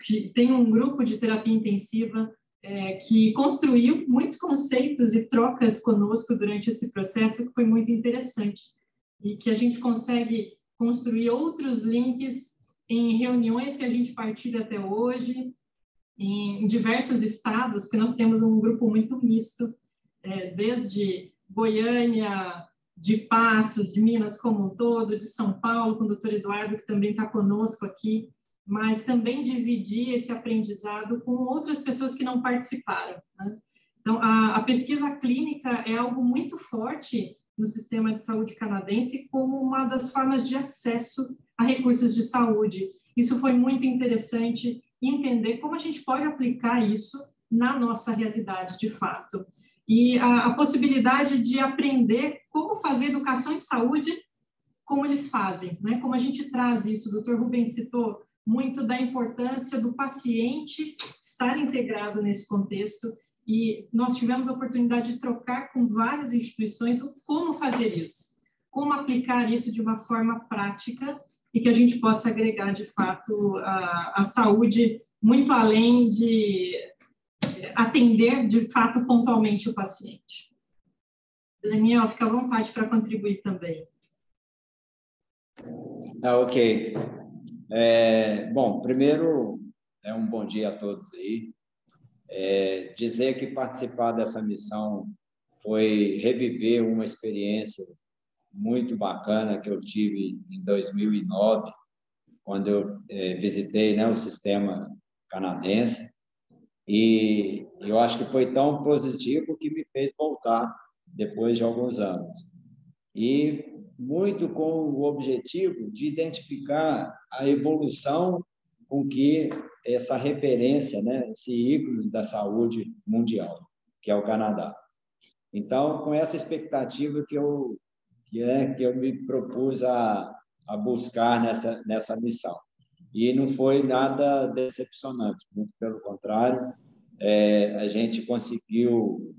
que tem um grupo de terapia intensiva que construiu muitos conceitos e trocas conosco durante esse processo, que foi muito interessante, e que a gente consegue construir outros links em reuniões que a gente partilha até hoje, em diversos estados, porque nós temos um grupo muito misto, desde Goiânia, de Passos, de Minas como um todo, de São Paulo, com o doutor Eduardo, que também está conosco aqui, mas também dividir esse aprendizado com outras pessoas que não participaram, né? Então, a pesquisa clínica é algo muito forte no sistema de saúde canadense como uma das formas de acesso a recursos de saúde. Isso foi muito interessante, entender como a gente pode aplicar isso na nossa realidade, de fato. E a possibilidade de aprender como fazer educação em saúde, como eles fazem, né? Como a gente traz isso. O Dr. Rubens citou muito da importância do paciente estar integrado nesse contexto, e nós tivemos a oportunidade de trocar com várias instituições como fazer isso, como aplicar isso de uma forma prática e que a gente possa agregar, de fato, a saúde muito além de atender, de fato, pontualmente o paciente. Daniel, fica à vontade para contribuir também. Ok. Bom, primeiro, um bom dia a todos aí. Dizer que participar dessa missão foi reviver uma experiência muito bacana que eu tive em 2009, quando eu visitei, né, o sistema canadense, e eu acho que foi tão positivo que me fez voltar depois de alguns anos. E muito com o objetivo de identificar a evolução com que essa referência, né, esse ícone da saúde mundial, que é o Canadá. Então, com essa expectativa que eu me propus a buscar nessa missão. E não foi nada decepcionante, muito pelo contrário, a gente conseguiu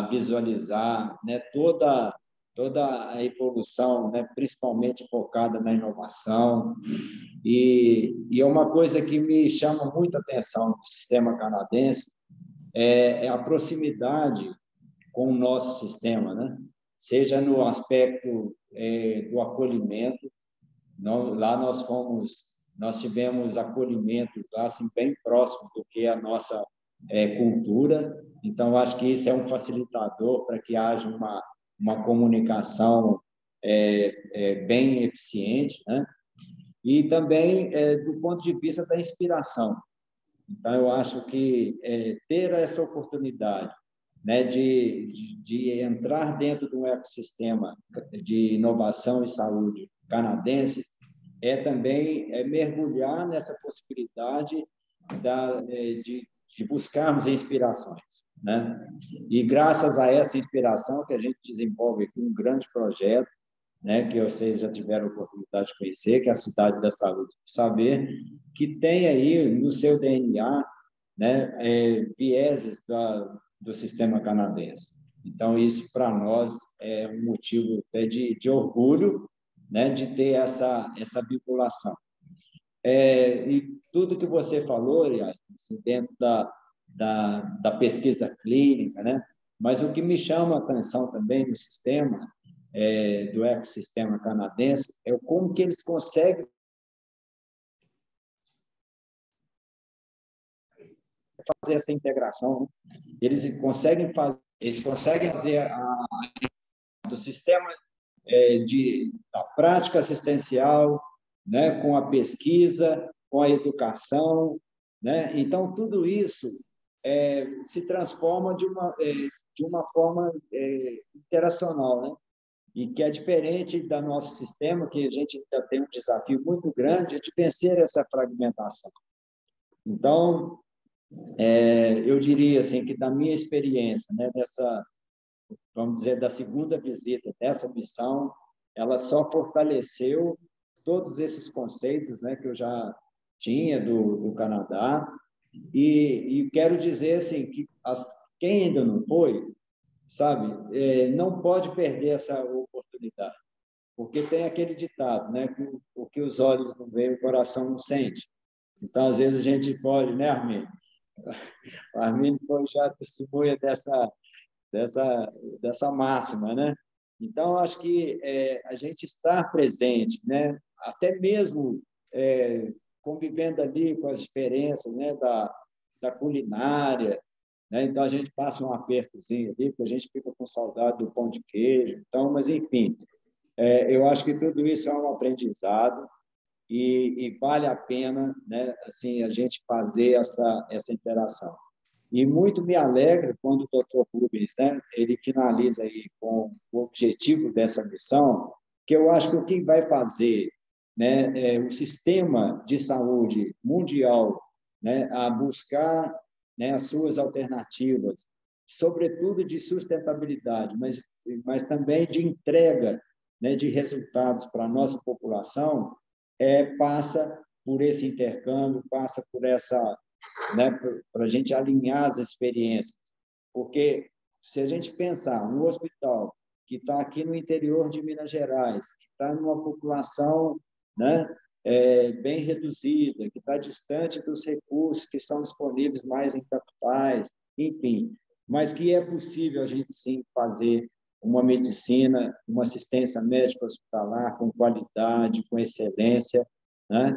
visualizar, né, toda toda a evolução, né, principalmente focada na inovação. E é uma coisa que me chama muita atenção do sistema canadense, é a proximidade com o nosso sistema, né? Seja no aspecto do acolhimento. Lá nós tivemos acolhimentos lá, assim, bem próximo do que é a nossa cultura. Então, acho que isso é um facilitador para que haja uma comunicação bem eficiente, né? E também do ponto de vista da inspiração. Então, eu acho que ter essa oportunidade, né, de entrar dentro de um ecossistema de inovação e saúde canadense também mergulhar nessa possibilidade de buscarmos inspirações, né? E graças a essa inspiração que a gente desenvolve aqui um grande projeto, né, que vocês já tiveram a oportunidade de conhecer, que é a Cidade da Saúde do Saber, que tem aí no seu DNA, né, vieses do sistema canadense. Então, isso para nós é um motivo até de orgulho, né, de ter essa vinculação. E tudo que você falou, assim, dentro da pesquisa clínica, né? Mas o que me chama a atenção também no sistema, do ecossistema canadense, é como que eles conseguem fazer essa integração, né? Eles conseguem fazer do sistema da prática assistencial, né, com a pesquisa, com a educação, né? Então tudo isso se transforma de uma forma interacional, né? E que é diferente do nosso sistema, que a gente ainda tem um desafio muito grande de vencer essa fragmentação. Então, eu diria assim que da minha experiência, né, vamos dizer, da segunda visita dessa missão, ela só fortaleceu todos esses conceitos, né, que eu já tinha do Canadá, e quero dizer assim que quem ainda não foi, sabe, não pode perder essa oportunidade, porque tem aquele ditado, né, que o que os olhos não veem, o coração não sente. Então, às vezes a gente pode, né, Armin? O Armin foi já testemunha dessa máxima, né? Então, acho que a gente estar presente, né? Até mesmo convivendo ali com as diferenças, né? da culinária, né? Então, a gente passa um apertozinho ali, porque a gente fica com saudade do pão de queijo. Então, mas, enfim, eu acho que tudo isso é um aprendizado e vale a pena, né? Assim, a gente fazer essa interação. E muito me alegra quando o Dr. Rubens, né, ele finaliza aí com o objetivo dessa missão, que eu acho que o que vai fazer, né, o sistema de saúde mundial, né, a buscar, né, as suas alternativas, sobretudo de sustentabilidade, mas também de entrega, né, de resultados para a nossa população, passa por esse intercâmbio, passa por essa, né, para a gente alinhar as experiências. Porque se a gente pensar um hospital que está aqui no interior de Minas Gerais, que está numa população, né, bem reduzida, que está distante dos recursos que são disponíveis mais em capitais, enfim, mas que é possível a gente sim fazer uma medicina, uma assistência médica hospitalar com qualidade, com excelência, né?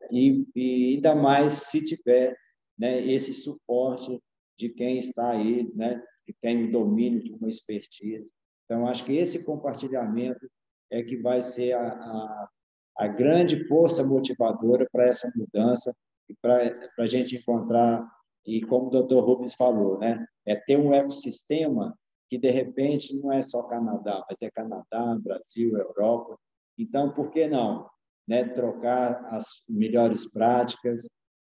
E ainda mais se tiver, né, esse suporte de quem está aí, né, que tem o domínio de uma expertise. Então, acho que esse compartilhamento é que vai ser a grande força motivadora para essa mudança e para a gente encontrar, e como o Dr. Rubens falou, né, ter um ecossistema que, de repente, não é só Canadá, mas é Canadá, Brasil, Europa. Então, por que não, né, trocar as melhores práticas,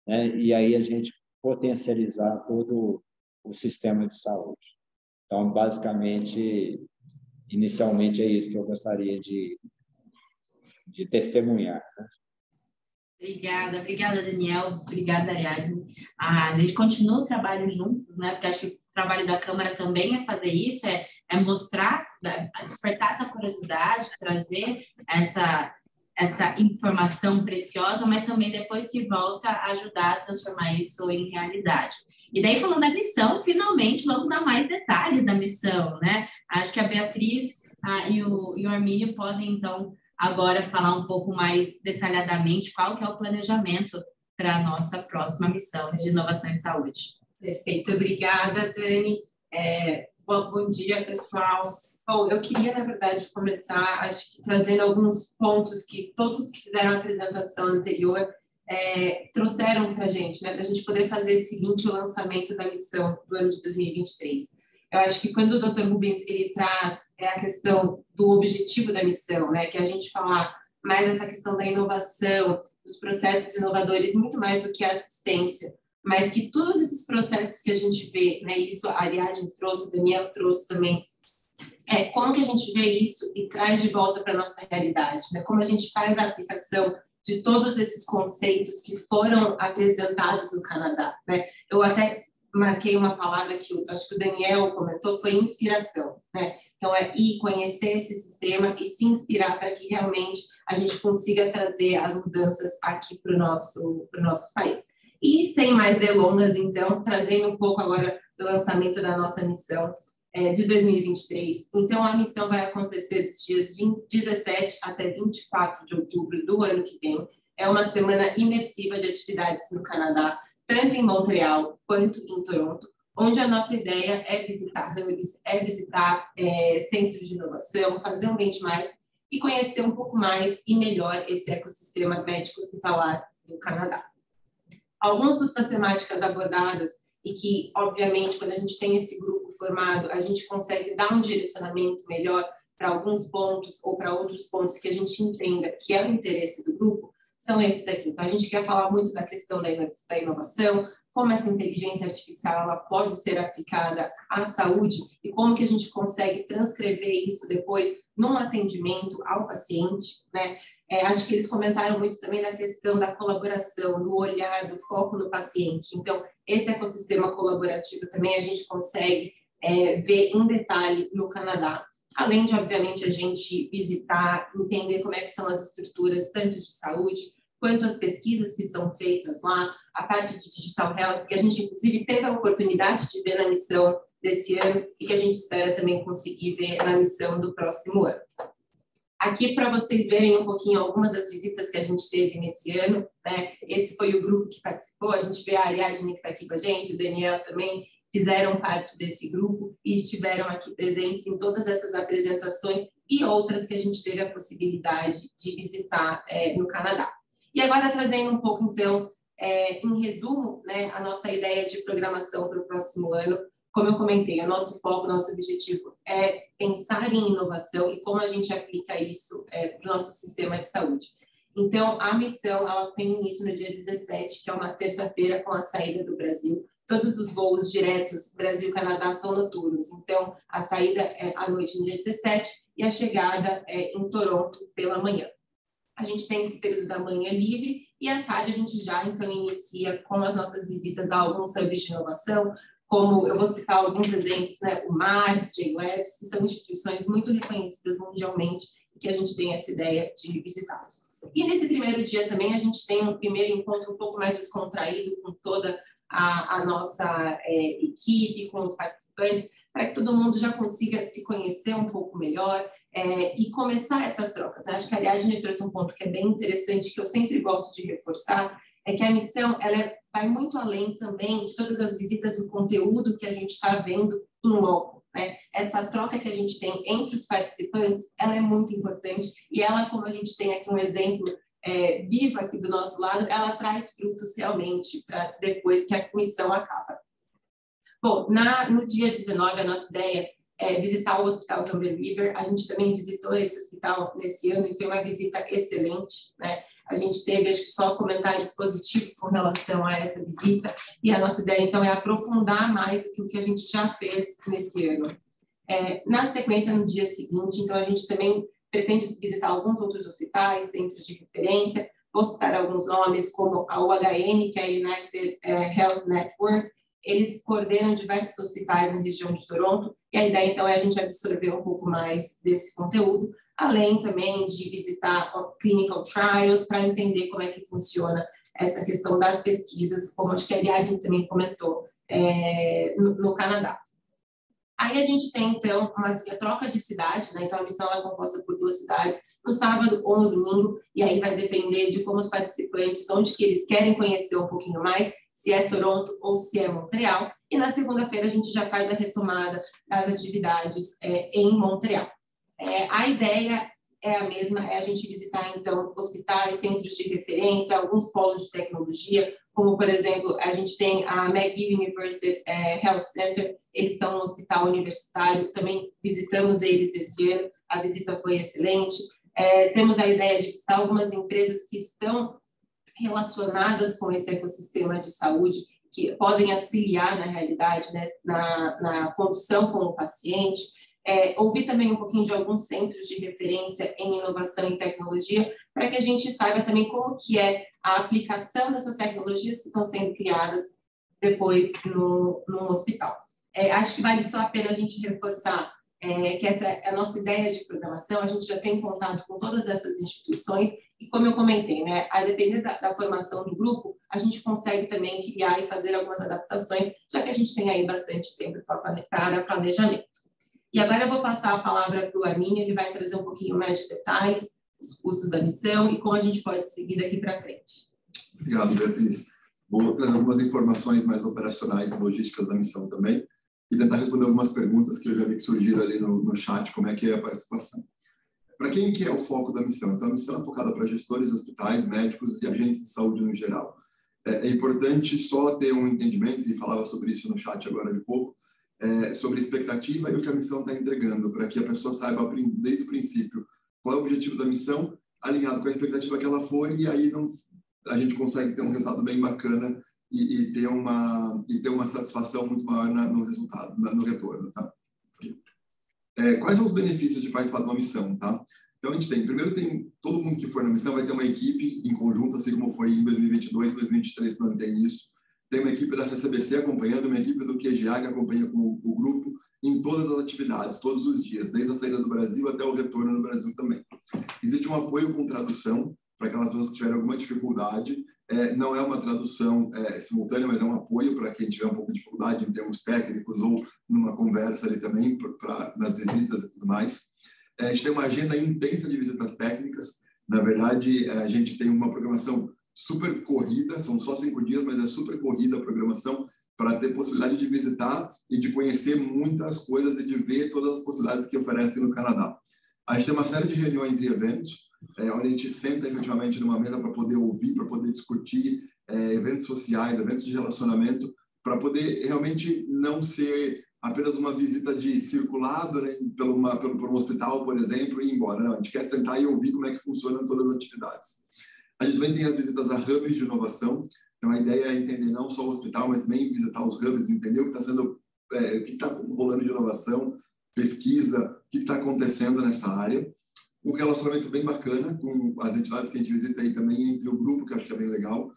né, e aí a gente potencializar todo o sistema de saúde. Então, basicamente, inicialmente é isso que eu gostaria de testemunhar, né? Obrigada, Daniel. Obrigada, Ariadne. A gente continua o trabalho juntos, né? Porque acho que trabalho da Câmara também é fazer isso, é mostrar, despertar essa curiosidade, trazer essa informação preciosa, mas também depois que volta ajudar a transformar isso em realidade. E daí, falando da missão, finalmente vamos dar mais detalhes da missão, né? Acho que a Beatriz e o Armínio podem, então, agora falar um pouco mais detalhadamente qual que é o planejamento para a nossa próxima missão de inovação em saúde. Perfeito, obrigada, Dani. Bom dia, pessoal. Bom, eu queria, na verdade, começar, acho que trazendo alguns pontos que todos que fizeram a apresentação anterior trouxeram para a gente, né, para a gente poder fazer esse link e o lançamento da missão do ano de 2023. Eu acho que quando o Dr. Rubens ele traz a questão do objetivo da missão, né, que é a gente falar mais essa questão da inovação, dos processos inovadores, muito mais do que a assistência, mas que todos esses processos que a gente vê, né, isso a Ariadne trouxe, o Daniel trouxe também, como que a gente vê isso e traz de volta para a nossa realidade, né? Como a gente faz a aplicação de todos esses conceitos que foram apresentados no Canadá, né? Eu até marquei uma palavra que acho que o Daniel comentou, foi inspiração, né? Então, ir conhecer esse sistema e se inspirar para que realmente a gente consiga trazer as mudanças aqui para o nosso país. E, sem mais delongas, então, trazendo um pouco agora do lançamento da nossa missão de 2023. Então, a missão vai acontecer dos dias 17 até 24 de outubro do ano que vem. É uma semana imersiva de atividades no Canadá, tanto em Montreal quanto em Toronto, onde a nossa ideia é visitar hubs, visitar centros de inovação, fazer um benchmark e conhecer um pouco mais e melhor esse ecossistema médico-hospitalar no Canadá. Algumas das temáticas abordadas e que, obviamente, quando a gente tem esse grupo formado, a gente consegue dar um direcionamento melhor para alguns pontos ou para outros pontos que a gente entenda que é o interesse do grupo, são esses aqui. Então, a gente quer falar muito da questão da inovação, como essa inteligência artificial ela pode ser aplicada à saúde e como que a gente consegue transcrever isso depois num atendimento ao paciente, né? Acho que eles comentaram muito também da questão da colaboração, do olhar, do foco no paciente. Então, esse ecossistema colaborativo também a gente consegue ver em detalhe no Canadá. Além de, obviamente, a gente visitar, entender como é que são as estruturas, tanto de saúde, quanto as pesquisas que são feitas lá, a parte de digital health, que a gente, inclusive, teve a oportunidade de ver na missão desse ano e que a gente espera também conseguir ver na missão do próximo ano. Aqui, para vocês verem um pouquinho algumas das visitas que a gente teve nesse ano, né? Esse foi o grupo que participou, a gente vê a Ariadne que está aqui com a gente, o Daniel também, fizeram parte desse grupo e estiveram aqui presentes em todas essas apresentações e outras que a gente teve a possibilidade de visitar no Canadá. E agora, trazendo um pouco, então, em resumo, né, a nossa ideia de programação para o próximo ano. Como eu comentei, o nosso foco, nosso objetivo é pensar em inovação e como a gente aplica isso para o nosso sistema de saúde. Então, a missão ela tem início no dia 17, que é uma terça-feira, com a saída do Brasil. Todos os voos diretos Brasil-Canadá são noturnos. Então, a saída é à noite no dia 17 e a chegada é em Toronto pela manhã. A gente tem esse período da manhã livre e à tarde a gente já, então, inicia com as nossas visitas a alguns hubs de inovação, como eu vou citar alguns exemplos, né, o MARS, J-Labs, que são instituições muito reconhecidas mundialmente e que a gente tem essa ideia de visitá-los. E nesse primeiro dia também a gente tem um primeiro encontro um pouco mais descontraído com toda a nossa equipe, com os participantes, para que todo mundo já consiga se conhecer um pouco melhor e começar essas trocas, né? Acho que a Ariadne trouxe um ponto que é bem interessante, que eu sempre gosto de reforçar, é que a missão ela vai muito além também de todas as visitas e o conteúdo que a gente está vendo em loco, né? Essa troca que a gente tem entre os participantes, ela é muito importante e ela, como a gente tem aqui um exemplo vivo aqui do nosso lado, ela traz frutos realmente para depois que a missão acaba. Bom, no dia 19, a nossa ideia é visitar o Hospital Humber River. A gente também visitou esse hospital nesse ano e foi uma visita excelente, né? A gente teve, acho que só comentários positivos com relação a essa visita e a nossa ideia, então, é aprofundar mais o que a gente já fez nesse ano. Na sequência, no dia seguinte, então, a gente também pretende visitar alguns outros hospitais, centros de referência. Vou citar alguns nomes, como a UHN, que é a United Health Network, eles coordenam diversos hospitais na região de Toronto, e a ideia, então, é a gente absorver um pouco mais desse conteúdo, além também de visitar clinical trials para entender como é que funciona essa questão das pesquisas, como acho que a Ariadne também comentou, no Canadá. Aí a gente tem, então, uma troca de cidade, né? Então, a missão é composta por 2 cidades, no sábado ou no domingo, e aí vai depender de como os participantes, onde que eles querem conhecer um pouquinho mais, se é Toronto ou se é Montreal. E na segunda-feira a gente já faz a retomada das atividades em Montreal. A ideia é a mesma, é a gente visitar, então, hospitais, centros de referência, alguns polos de tecnologia, como, por exemplo, a gente tem a McGill University Health Center, eles são um hospital universitário, também visitamos eles esse ano, a visita foi excelente. Temos a ideia de visitar algumas empresas que estão relacionadas com esse ecossistema de saúde, que podem auxiliar, na realidade, né, na condução com o paciente. Ouvir também um pouquinho de alguns centros de referência em inovação e tecnologia, para que a gente saiba também como que é a aplicação dessas tecnologias que estão sendo criadas depois no hospital. Acho que vale só a pena a gente reforçar que essa é a nossa ideia de programação, a gente já tem contato com todas essas instituições, e como eu comentei, né, a depender da formação do grupo, a gente consegue também criar e fazer algumas adaptações, já que a gente tem aí bastante tempo para planejamento. E agora eu vou passar a palavra para o Arminio, ele vai trazer um pouquinho mais de detalhes, os custos da missão e como a gente pode seguir daqui para frente. Obrigado, Beatriz. Vou trazer algumas informações mais operacionais e logísticas da missão também e tentar responder algumas perguntas que eu já vi que surgiram ali no chat, como é que é a participação. Para quem que é o foco da missão? Então, a missão é focada para gestores de hospitais, médicos e agentes de saúde no geral. É importante só ter um entendimento, e falava sobre isso no chat agora de pouco, sobre a expectativa e o que a missão está entregando, para que a pessoa saiba desde o princípio qual é o objetivo da missão, alinhado com a expectativa que ela for, e aí a gente consegue ter um resultado bem bacana e ter uma satisfação muito maior no resultado, no retorno, tá? Quais são os benefícios de participar de uma missão, tá? Então, primeiro todo mundo que for na missão vai ter uma equipe em conjunto, assim como foi em 2022, 2023, mantém isso. Tem uma equipe da CCBC acompanhando, uma equipe do QGA que acompanha com o grupo em todas as atividades, todos os dias, desde a saída do Brasil até o retorno no Brasil também. Existe um apoio com tradução para aquelas pessoas que tiverem alguma dificuldade. Não é uma tradução simultânea, mas é um apoio para quem tiver um pouco de dificuldade em termos técnicos ou numa conversa ali também, nas visitas e tudo mais. A gente tem uma agenda intensa de visitas técnicas. Na verdade, a gente tem uma programação super corrida, são só 5 dias, mas é super corrida a programação para ter possibilidade de visitar e de conhecer muitas coisas e de ver todas as possibilidades que oferecem no Canadá. A gente tem uma série de reuniões e eventos, onde a gente senta efetivamente numa mesa para poder ouvir, para poder discutir eventos sociais, eventos de relacionamento, para poder realmente não ser apenas uma visita de circulado, né, por um hospital, por exemplo, e ir embora. Não, a gente quer sentar e ouvir como é que funcionam todas as atividades. A gente também tem as visitas a hubs de inovação. Então, a ideia é entender não só o hospital, mas também visitar os hubs, entender o que está sendo, o que está rolando de inovação, pesquisa, o que está acontecendo nessa área. Um relacionamento bem bacana com as entidades que a gente visita aí também, entre o grupo, que eu acho que é bem legal.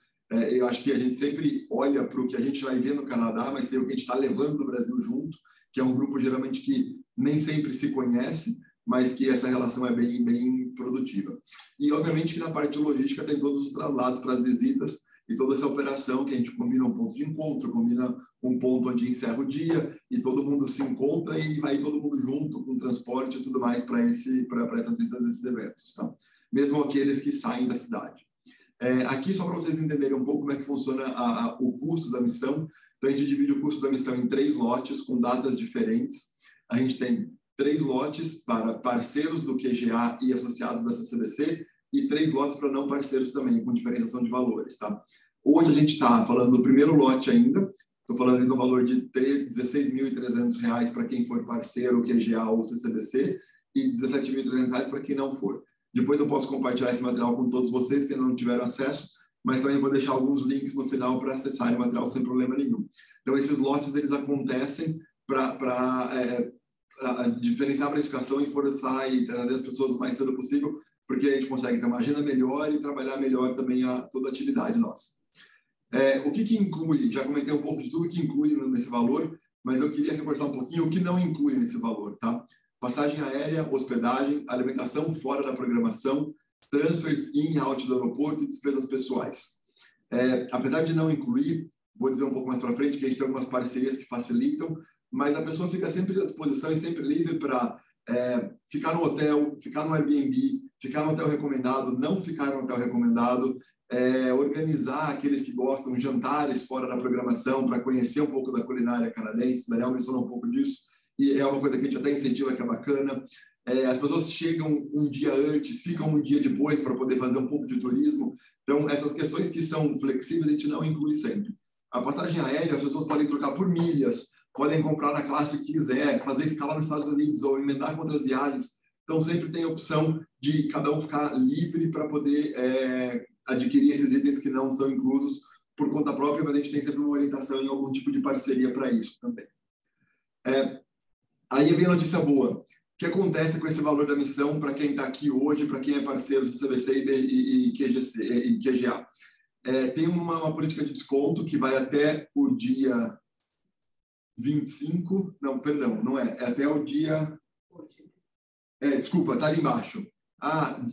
Eu acho que a gente sempre olha para o que a gente vai ver no Canadá, mas tem o que a gente está levando do Brasil junto, que é um grupo geralmente que nem sempre se conhece, mas que essa relação é bem, bem produtiva. E, obviamente, que na parte logística tem todos os traslados para as visitas e toda essa operação que a gente combina um ponto de encontro, combina um ponto onde encerra o dia e todo mundo se encontra e vai todo mundo junto com transporte e tudo mais para essas visitas desses eventos, tá? Mesmo aqueles que saem da cidade. Aqui, só para vocês entenderem um pouco como é que funciona o custo da missão. Então, a gente divide o custo da missão em 3 lotes com datas diferentes. A gente tem 3 lotes para parceiros do QGA e associados da CCBC e 3 lotes para não parceiros também, com diferenciação de valores, tá? Hoje a gente está falando do primeiro lote ainda, estou falando ali no valor de R$ 16.300 para quem for parceiro, QGA ou CCBC, e R$ 17.300 para quem não for. Depois eu posso compartilhar esse material com todos vocês que não tiveram acesso, mas também vou deixar alguns links no final para acessarem o material sem problema nenhum. Então, esses lotes, eles acontecem para diferenciar a precificação e forçar e trazer as pessoas o mais cedo possível, porque a gente consegue ter uma agenda melhor e trabalhar melhor também toda a atividade nossa. O que inclui? Já comentei um pouco de tudo que inclui nesse valor, mas eu queria reforçar um pouquinho o que não inclui nesse valor, tá? Passagem aérea, hospedagem, alimentação fora da programação, transfers in e out do aeroporto e despesas pessoais. Apesar de não incluir, vou dizer um pouco mais para frente que a gente tem algumas parcerias que facilitam, mas a pessoa fica sempre à disposição e sempre livre para ficar no hotel, ficar no Airbnb, ficar no hotel recomendado, não ficar no hotel recomendado, organizar aqueles que gostam jantares fora da programação para conhecer um pouco da culinária canadense. O Daniel mencionou um pouco disso e é uma coisa que a gente até incentiva, que é bacana. As pessoas chegam um dia antes, ficam um dia depois para poder fazer um pouco de turismo. Então, essas questões que são flexíveis, a gente não inclui sempre. A passagem aérea, as pessoas podem trocar por milhas, podem comprar na classe que quiser, fazer escala nos Estados Unidos ou emendar com outras viagens. Então, sempre tem a opção de cada um ficar livre para poder adquirir esses itens que não são inclusos por conta própria, mas a gente tem sempre uma orientação em algum tipo de parceria para isso também. Aí vem a notícia boa. O que acontece com esse valor da missão para quem está aqui hoje, para quem é parceiro do CBC e QGA? Tem uma política de desconto que vai até o dia 25... Não, perdão, não é. É até o dia... desculpa, está ali embaixo.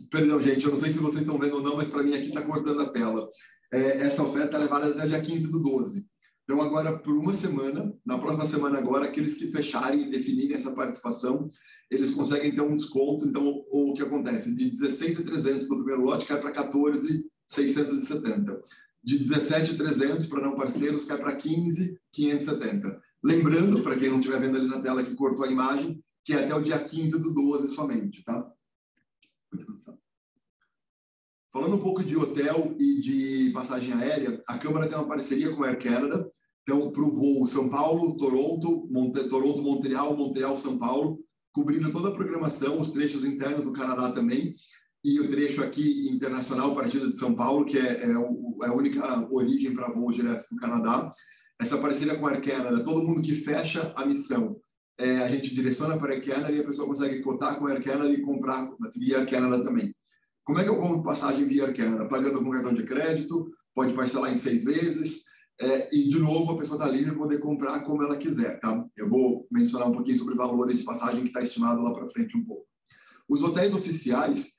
Perdão, gente, eu não sei se vocês estão vendo ou não, mas para mim aqui está cortando a tela. Essa oferta é levada até o dia 15/12. Então, agora, por uma semana, na próxima semana agora, aqueles que fecharem e definirem essa participação, eles conseguem ter um desconto. Então, o que acontece? De 16.300 no primeiro lote, cai para 14.670. De 17.300 para não parceiros, cai para 15.570. Lembrando, para quem não estiver vendo ali na tela que cortou a imagem, que é até o dia 15/12 somente, tá? Falando um pouco de hotel e de passagem aérea, a Câmara tem uma parceria com a Air Canada. Então, para o voo São Paulo, Toronto, Montreal, Montreal-São Paulo, cobrindo toda a programação, os trechos internos do Canadá também, e o trecho aqui internacional partindo de São Paulo, que é a única origem para voo direto para o Canadá. Essa parceria com a Air Canada, todo mundo que fecha a missão, a gente direciona para a Air Canada e a pessoa consegue cotar com a Air Canada e comprar via Air Canada também. Como é que eu compro passagem via Air Canada? Pagando com cartão de crédito, pode parcelar em 6 vezes, e, de novo, a pessoa está livre para poder comprar como ela quiser, tá? Eu vou mencionar um pouquinho sobre valores de passagem que está estimado lá para frente um pouco. Os hotéis oficiais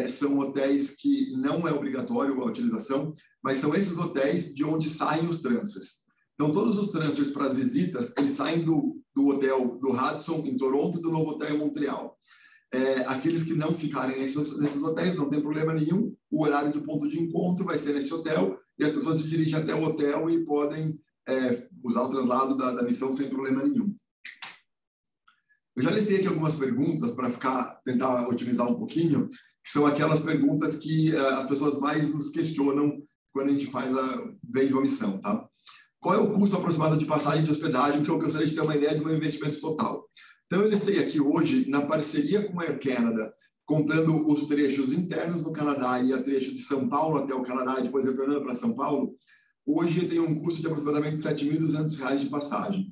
são hotéis que não é obrigatório a utilização, mas são esses hotéis de onde saem os transfers. Então, todos os transfers para as visitas, eles saem do hotel do Hudson, em Toronto, e do novo hotel em Montreal. Aqueles que não ficarem nesses hotéis, não tem problema nenhum, o horário de ponto de encontro vai ser nesse hotel, e as pessoas se dirigem até o hotel e podem usar o translado da missão sem problema nenhum. Eu já listei aqui algumas perguntas para tentar otimizar um pouquinho, que são aquelas perguntas que as pessoas mais nos questionam quando a gente vende uma missão, tá? Qual é o custo aproximado de passagem de hospedagem, que eu gostaria de ter uma ideia do meu investimento total? Então, eu listei aqui hoje, na parceria com a Air Canada, contando os trechos internos do Canadá e a trecho de São Paulo até o Canadá e depois retornando para São Paulo, hoje tem um custo de aproximadamente R$ 7.200 de passagem.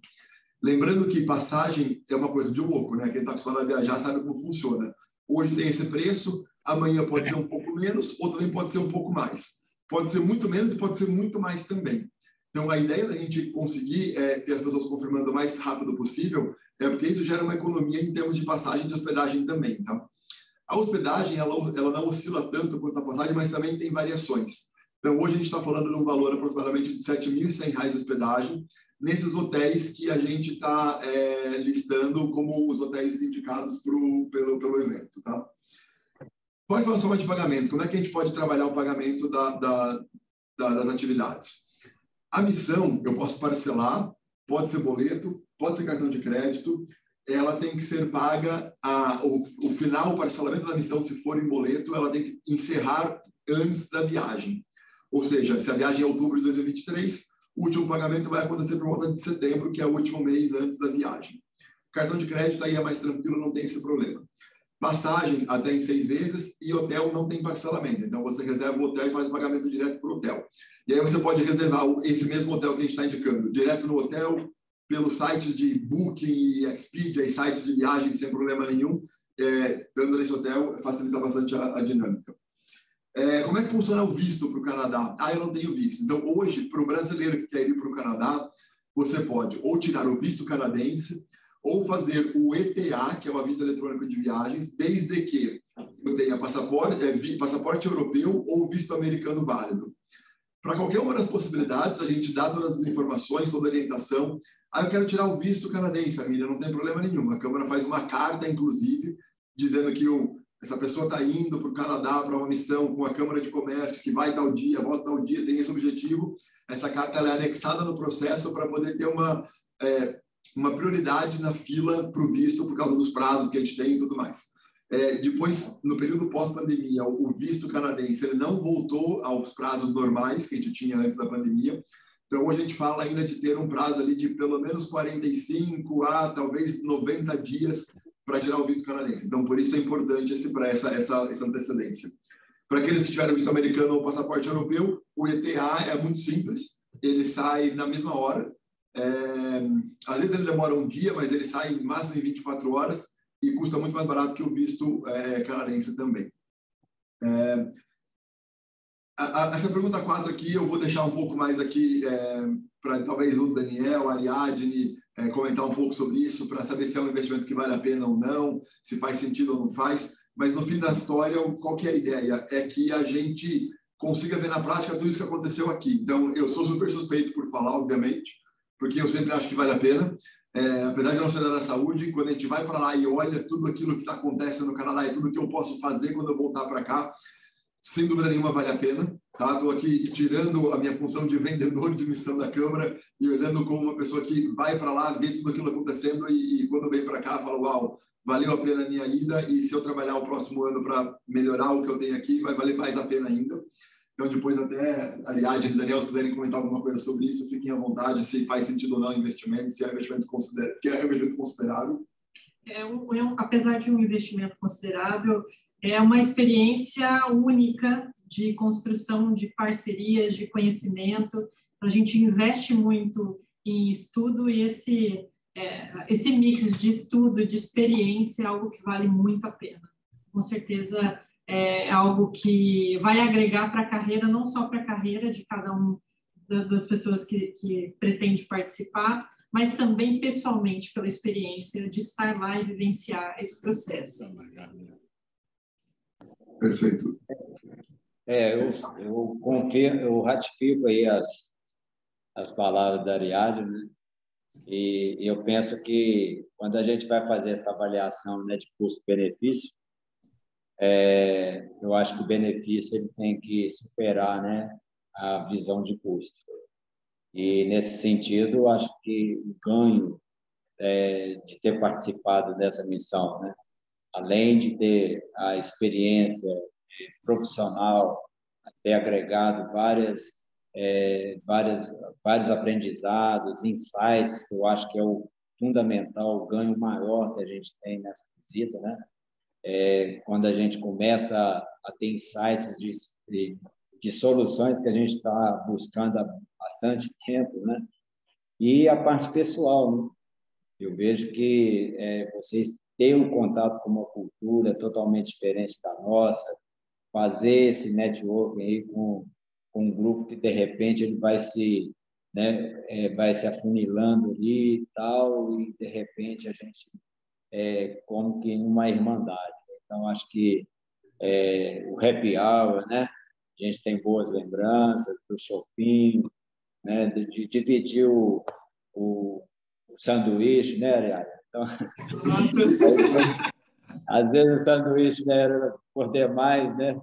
Lembrando que passagem é uma coisa de louco, né? Quem está acostumado a viajar sabe como funciona. Hoje tem esse preço, amanhã pode ser um pouco menos, ou também pode ser um pouco mais. Pode ser muito menos e pode ser muito mais também. Então, a ideia da gente conseguir ter as pessoas confirmando o mais rápido possível é porque isso gera uma economia em termos de passagem e de hospedagem também, tá? A hospedagem, ela não oscila tanto quanto a passagem, mas também tem variações. Então, hoje a gente está falando de um valor aproximadamente de R$ 7.100 de hospedagem nesses hotéis que a gente está listando como os hotéis indicados pelo evento, tá? Quais são as formas de pagamento? Como é que a gente pode trabalhar o pagamento das atividades? A missão, eu posso parcelar, pode ser boleto, pode ser cartão de crédito, ela tem que ser paga, o final, o parcelamento da missão, se for em boleto, ela tem que encerrar antes da viagem. Ou seja, se a viagem é outubro de 2023, o último pagamento vai acontecer por volta de setembro, que é o último mês antes da viagem. Cartão de crédito aí é mais tranquilo, não tem esse problema. Passagem até em 6 vezes e hotel não tem parcelamento. Então, você reserva o hotel e faz o pagamento direto para o hotel. E aí você pode reservar esse mesmo hotel que a gente está indicando, direto no hotel, pelos sites de Booking e Expedia e sites de viagem sem problema nenhum. Estando nesse hotel, facilita bastante a dinâmica. Como é que funciona o visto para o Canadá? Eu não tenho visto. Então, hoje, para o brasileiro que quer ir para o Canadá, você pode ou tirar o visto canadense ou fazer o ETA, que é o Visto Eletrônico de Viagens, desde que eu tenha passaporte europeu ou visto americano válido. Para qualquer uma das possibilidades, a gente dá todas as informações, toda a orientação. Eu quero tirar o visto canadense, Amília, não tem problema nenhum. A Câmara faz uma carta, inclusive, dizendo que essa pessoa está indo para o Canadá para uma missão com a Câmara de Comércio, que vai tal dia, volta tal dia, tem esse objetivo. Essa carta ela é anexada no processo para poder ter uma prioridade na fila para o visto por causa dos prazos que a gente tem e tudo mais. Depois, no período pós-pandemia, o visto canadense ele não voltou aos prazos normais que a gente tinha antes da pandemia. Então, hoje a gente fala ainda de ter um prazo ali de pelo menos 45 a talvez 90 dias para tirar o visto canadense. Então, por isso é importante essa antecedência. Para aqueles que tiveram visto americano ou passaporte europeu, o ETA é muito simples. Ele sai na mesma hora. Às vezes ele demora um dia, mas ele sai em máximo em 24 horas e custa muito mais barato que o visto canadense também. Essa pergunta 4 aqui, eu vou deixar um pouco mais aqui para talvez o Daniel, a Ariadne, comentar um pouco sobre isso, para saber se é um investimento que vale a pena ou não, se faz sentido ou não faz. Mas no fim da história, qual que é a ideia? É que a gente consiga ver na prática tudo isso que aconteceu aqui. Então, eu sou super suspeito por falar, obviamente, porque eu sempre acho que vale a pena. Apesar de não ser da saúde, quando a gente vai para lá e olha tudo aquilo que está acontecendo no Canadá e tudo que eu posso fazer quando eu voltar para cá, sem dúvida nenhuma vale a pena. Estou aqui tirando a minha função de vendedor de missão da Câmara e olhando como uma pessoa que vai para lá, vê tudo aquilo acontecendo e quando vem para cá, fala, uau, valeu a pena a minha ida e se eu trabalhar o próximo ano para melhorar o que eu tenho aqui, vai valer mais a pena ainda. Então, depois até a Ariadne e Daniel, se quiserem comentar alguma coisa sobre isso, fiquem à vontade, se faz sentido ou não o investimento, se é um investimento considerável. Apesar de um investimento considerável, é uma experiência única de construção de parcerias, de conhecimento. A gente investe muito em estudo e esse mix de estudo, de experiência é algo que vale muito a pena. Com certeza é algo que vai agregar para a carreira, não só para a carreira de cada um das pessoas que pretende participar, mas também pessoalmente pela experiência de estar lá e vivenciar esse processo. Perfeito. Eu ratifico aí as palavras da Ariadne, né? E eu penso que quando a gente vai fazer essa avaliação, né, de custo-benefício, eu acho que o benefício ele tem que superar, né, a visão de custo. E, nesse sentido, eu acho que o ganho de ter participado dessa missão, né, além de ter a experiência profissional, ter agregado vários aprendizados, insights, que eu acho que é o fundamental, o ganho maior que a gente tem nessa visita, né? Quando a gente começa a ter insights de soluções que a gente está buscando há bastante tempo, né? E a parte pessoal, né? Eu vejo que vocês têm um contato com uma cultura totalmente diferente da nossa, fazer esse networking aí com um grupo que, de repente, ele vai se afunilando ali e tal, e, de repente, a gente como que numa irmandade. Então, acho que o happy hour, né? A gente tem boas lembranças do shopping, né? De dividir o sanduíche, né, Ariadne? Então, às vezes o sanduíche, né, era por demais, né,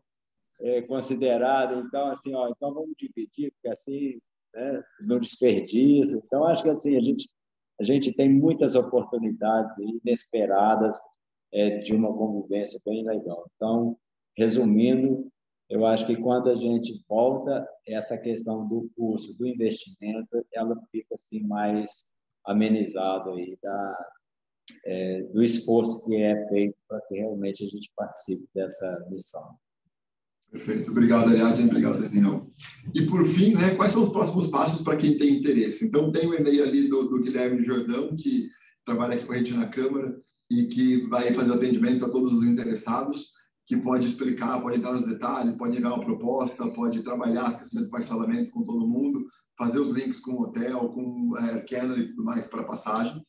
considerado. Então, assim, então vamos dividir, porque assim, né, no desperdício. Então, acho que assim, a gente tem muitas oportunidades inesperadas de uma convivência bem legal. Então, resumindo, eu acho que quando a gente volta, essa questão do curso, do investimento, ela fica assim mais amenizado aí do esforço que é feito para que realmente a gente participe dessa missão. Perfeito. Obrigado, Ariadne. Obrigado, Daniel. E, por fim, né, quais são os próximos passos para quem tem interesse? Então, tem o e-mail ali do Guilherme Jordão, que trabalha aqui com a gente na Câmara e que vai fazer atendimento a todos os interessados. que pode explicar, pode entrar nos detalhes, pode enviar uma proposta, pode trabalhar as questões de parcelamento com todo mundo, fazer os links com o hotel, com Air Canada e tudo mais para passagem.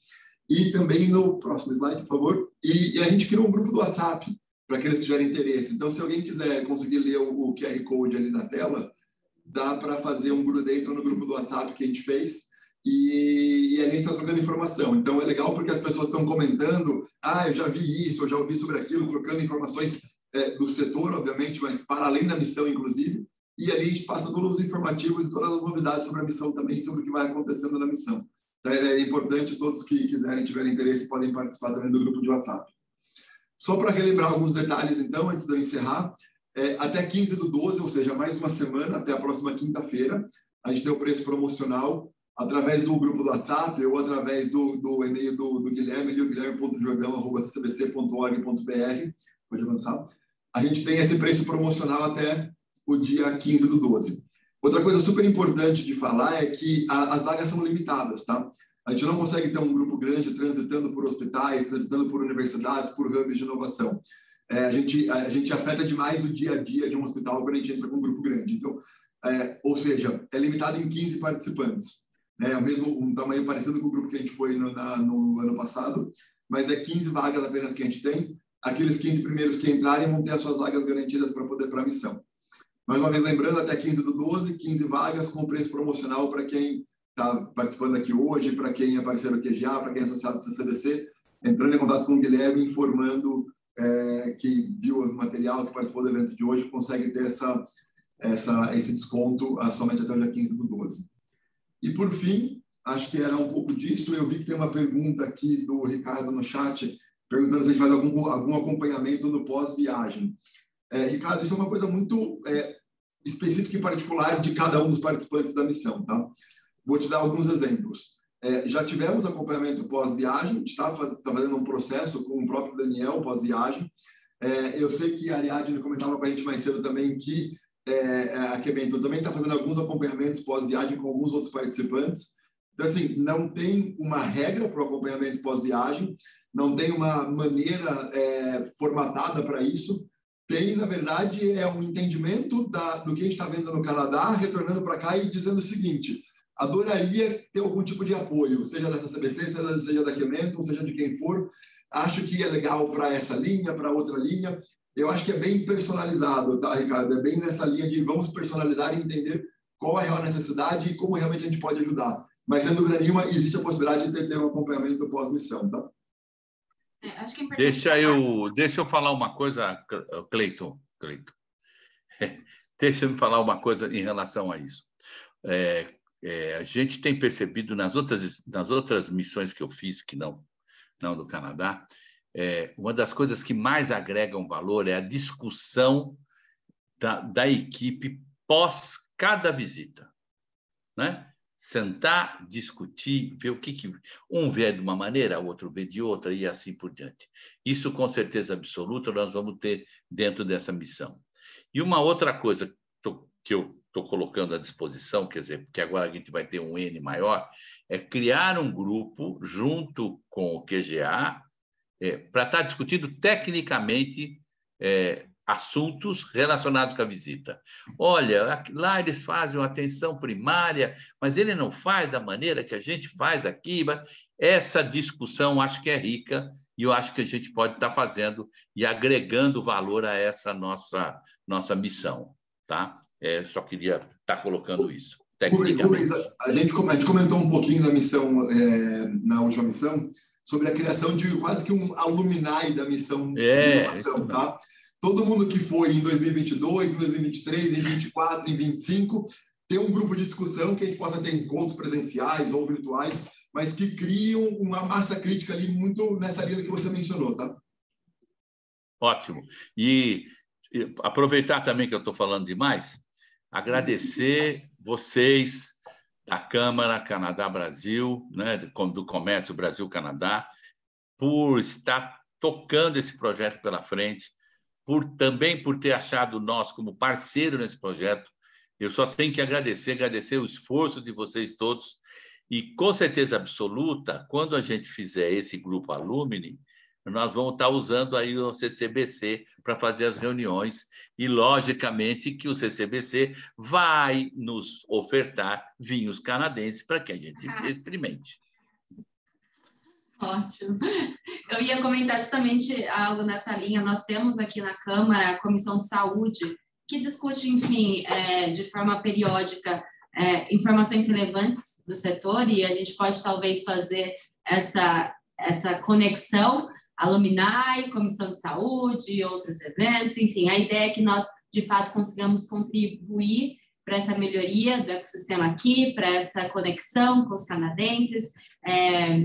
E também no próximo slide, por favor. E a gente criou um grupo do WhatsApp para aqueles que tiverem interesse. Então, se alguém quiser conseguir ler o QR Code ali na tela, dá para fazer um grupo dentro no grupo do WhatsApp que a gente fez e a gente está trocando informação. Então, é legal porque as pessoas estão comentando, eu já vi isso, eu já ouvi sobre aquilo, trocando informações do setor, obviamente, mas para além da missão, inclusive. E ali a gente passa todos os informativos e todas as novidades sobre a missão também, sobre o que vai acontecendo na missão. Então, é importante, todos que quiserem, tiverem interesse, podem participar também do grupo de WhatsApp. Só para relembrar alguns detalhes, então, antes de eu encerrar, até 15/12, ou seja, mais uma semana, até a próxima quinta-feira, a gente tem o preço promocional através do grupo do WhatsApp ou através do e-mail do Guilherme, guilherme.jordão@cbc.org.br. Pode avançar. A gente tem esse preço promocional até o dia 15/12. Outra coisa super importante de falar é que as vagas são limitadas, tá? A gente não consegue ter um grupo grande transitando por hospitais, transitando por universidades, por hubs de inovação. A gente afeta demais o dia a dia de um hospital quando a gente entra com um grupo grande. Então, ou seja, é limitado em 15 participantes. É o mesmo um tamanho parecido com o grupo que a gente foi no ano passado, mas é 15 vagas apenas que a gente tem. Aqueles 15 primeiros que entrarem vão ter as suas vagas garantidas para poder para a missão. Mais uma vez, lembrando, até 15/12, 15 vagas com preço promocional para quem está participando aqui hoje, para quem é parceiro do QGA, para quem é associado ao CCDC, entrando em contato com o Guilherme, informando que viu o material, que participou do evento de hoje, consegue ter esse desconto somente até o dia 15/12. E, por fim, acho que era um pouco disso. Eu vi que tem uma pergunta aqui do Ricardo no chat, perguntando se a gente faz algum acompanhamento no pós-viagem. Ricardo, isso é uma coisa muito específica e particular de cada um dos participantes da missão, tá? Vou te dar alguns exemplos. Já tivemos acompanhamento pós-viagem, a gente está fazendo um processo com o próprio Daniel pós-viagem. Eu sei que a Ariadne comentava com a gente mais cedo também que a Quebento também está fazendo alguns acompanhamentos pós-viagem com alguns outros participantes. Então, assim, não tem uma regra para o acompanhamento pós-viagem, não tem uma maneira formatada para isso. Tem, na verdade, um entendimento do que a gente está vendo no Canadá, retornando para cá e dizendo o seguinte: adoraria ter algum tipo de apoio, seja dessa CBC, seja da Quebento, seja de quem for. Acho que é legal para essa linha, para outra linha. Eu acho que é bem personalizado, tá, Ricardo? É bem nessa linha de vamos personalizar e entender qual é a real necessidade e como realmente a gente pode ajudar. Mas, sem dúvida nenhuma, existe a possibilidade de ter um acompanhamento pós-missão, tá? Acho que é importante deixa eu falar uma coisa, Cleiton. Deixa eu falar uma coisa em relação a isso. A gente tem percebido nas outras missões que eu fiz, que não do Canadá, uma das coisas que mais agregam valor é a discussão da equipe pós cada visita, né? Sentar, discutir, ver o que um vê de uma maneira, o outro vê de outra e assim por diante. Isso, com certeza absoluta, nós vamos ter dentro dessa missão. E uma outra coisa que eu estou colocando à disposição, quer dizer, porque agora a gente vai ter um N maior, é criar um grupo junto com o QGA para estar discutindo tecnicamente assuntos relacionados com a visita. Olha, lá eles fazem uma atenção primária, mas ele não faz da maneira que a gente faz aqui. Essa discussão acho que é rica e eu acho que a gente pode estar fazendo e agregando valor a essa nossa missão, tá? Só queria estar colocando isso. Rubens, a gente comentou um pouquinho na missão, na última missão, sobre a criação de quase que um alumni da missão de inovação, tá? Todo mundo que foi em 2022, em 2023, em 2024, em 2025, tem um grupo de discussão que a gente possa ter encontros presenciais ou virtuais, mas que criam uma massa crítica ali muito nessa linha que você mencionou, tá? Ótimo. E aproveitar também que eu estou falando demais, agradecer vocês da Câmara Canadá-Brasil, né, do Comércio Brasil-Canadá, por estar tocando esse projeto pela frente, também por ter achado nós como parceiro nesse projeto. Eu só tenho que agradecer o esforço de vocês todos e, com certeza absoluta, quando a gente fizer esse grupo Alumni, nós vamos estar usando aí o CCBC para fazer as reuniões e, logicamente, que o CCBC vai nos ofertar vinhos canadenses para que a gente experimente. Ótimo. Eu ia comentar justamente algo nessa linha. Nós temos aqui na Câmara a Comissão de Saúde, que discute, enfim, de forma periódica, informações relevantes do setor, e a gente pode talvez fazer essa conexão, alumni, Comissão de Saúde, outros eventos, enfim, a ideia é que nós, de fato, consigamos contribuir para essa melhoria do ecossistema aqui, para essa conexão com os canadenses,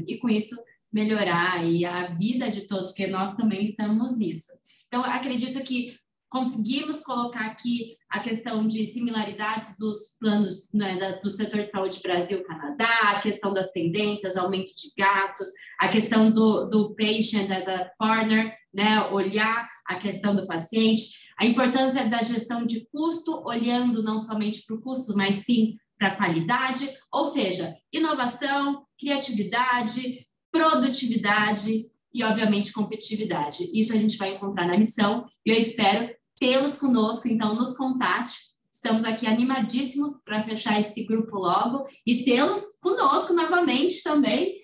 e com isso melhorar aí a vida de todos, porque nós também estamos nisso. Então, acredito que conseguimos colocar aqui a questão de similaridades dos planos, né, do setor de saúde Brasil-Canadá, a questão das tendências, aumento de gastos, a questão do patient as a partner, né, olhar a questão do paciente, a importância da gestão de custo, olhando não somente para o custo, mas sim para a qualidade, ou seja, inovação, criatividade, produtividade e, obviamente, competitividade. Isso a gente vai encontrar na missão e eu espero tê-los conosco, então nos contate. Estamos aqui animadíssimos para fechar esse grupo logo e tê-los conosco novamente também.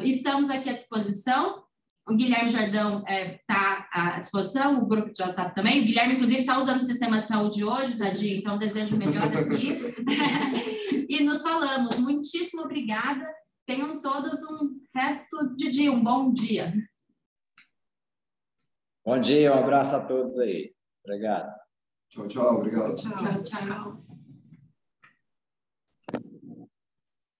Estamos aqui à disposição. O Guilherme Jordão está à disposição, o grupo de WhatsApp também. O Guilherme, inclusive, está usando o sistema de saúde hoje, tadinho, então desejo melhoras aqui. E nos falamos. Muitíssimo obrigada. Tenham todos um resto de dia, um bom dia. Bom dia, um abraço a todos aí. Obrigado. Tchau, tchau. Obrigado. Tchau, tchau.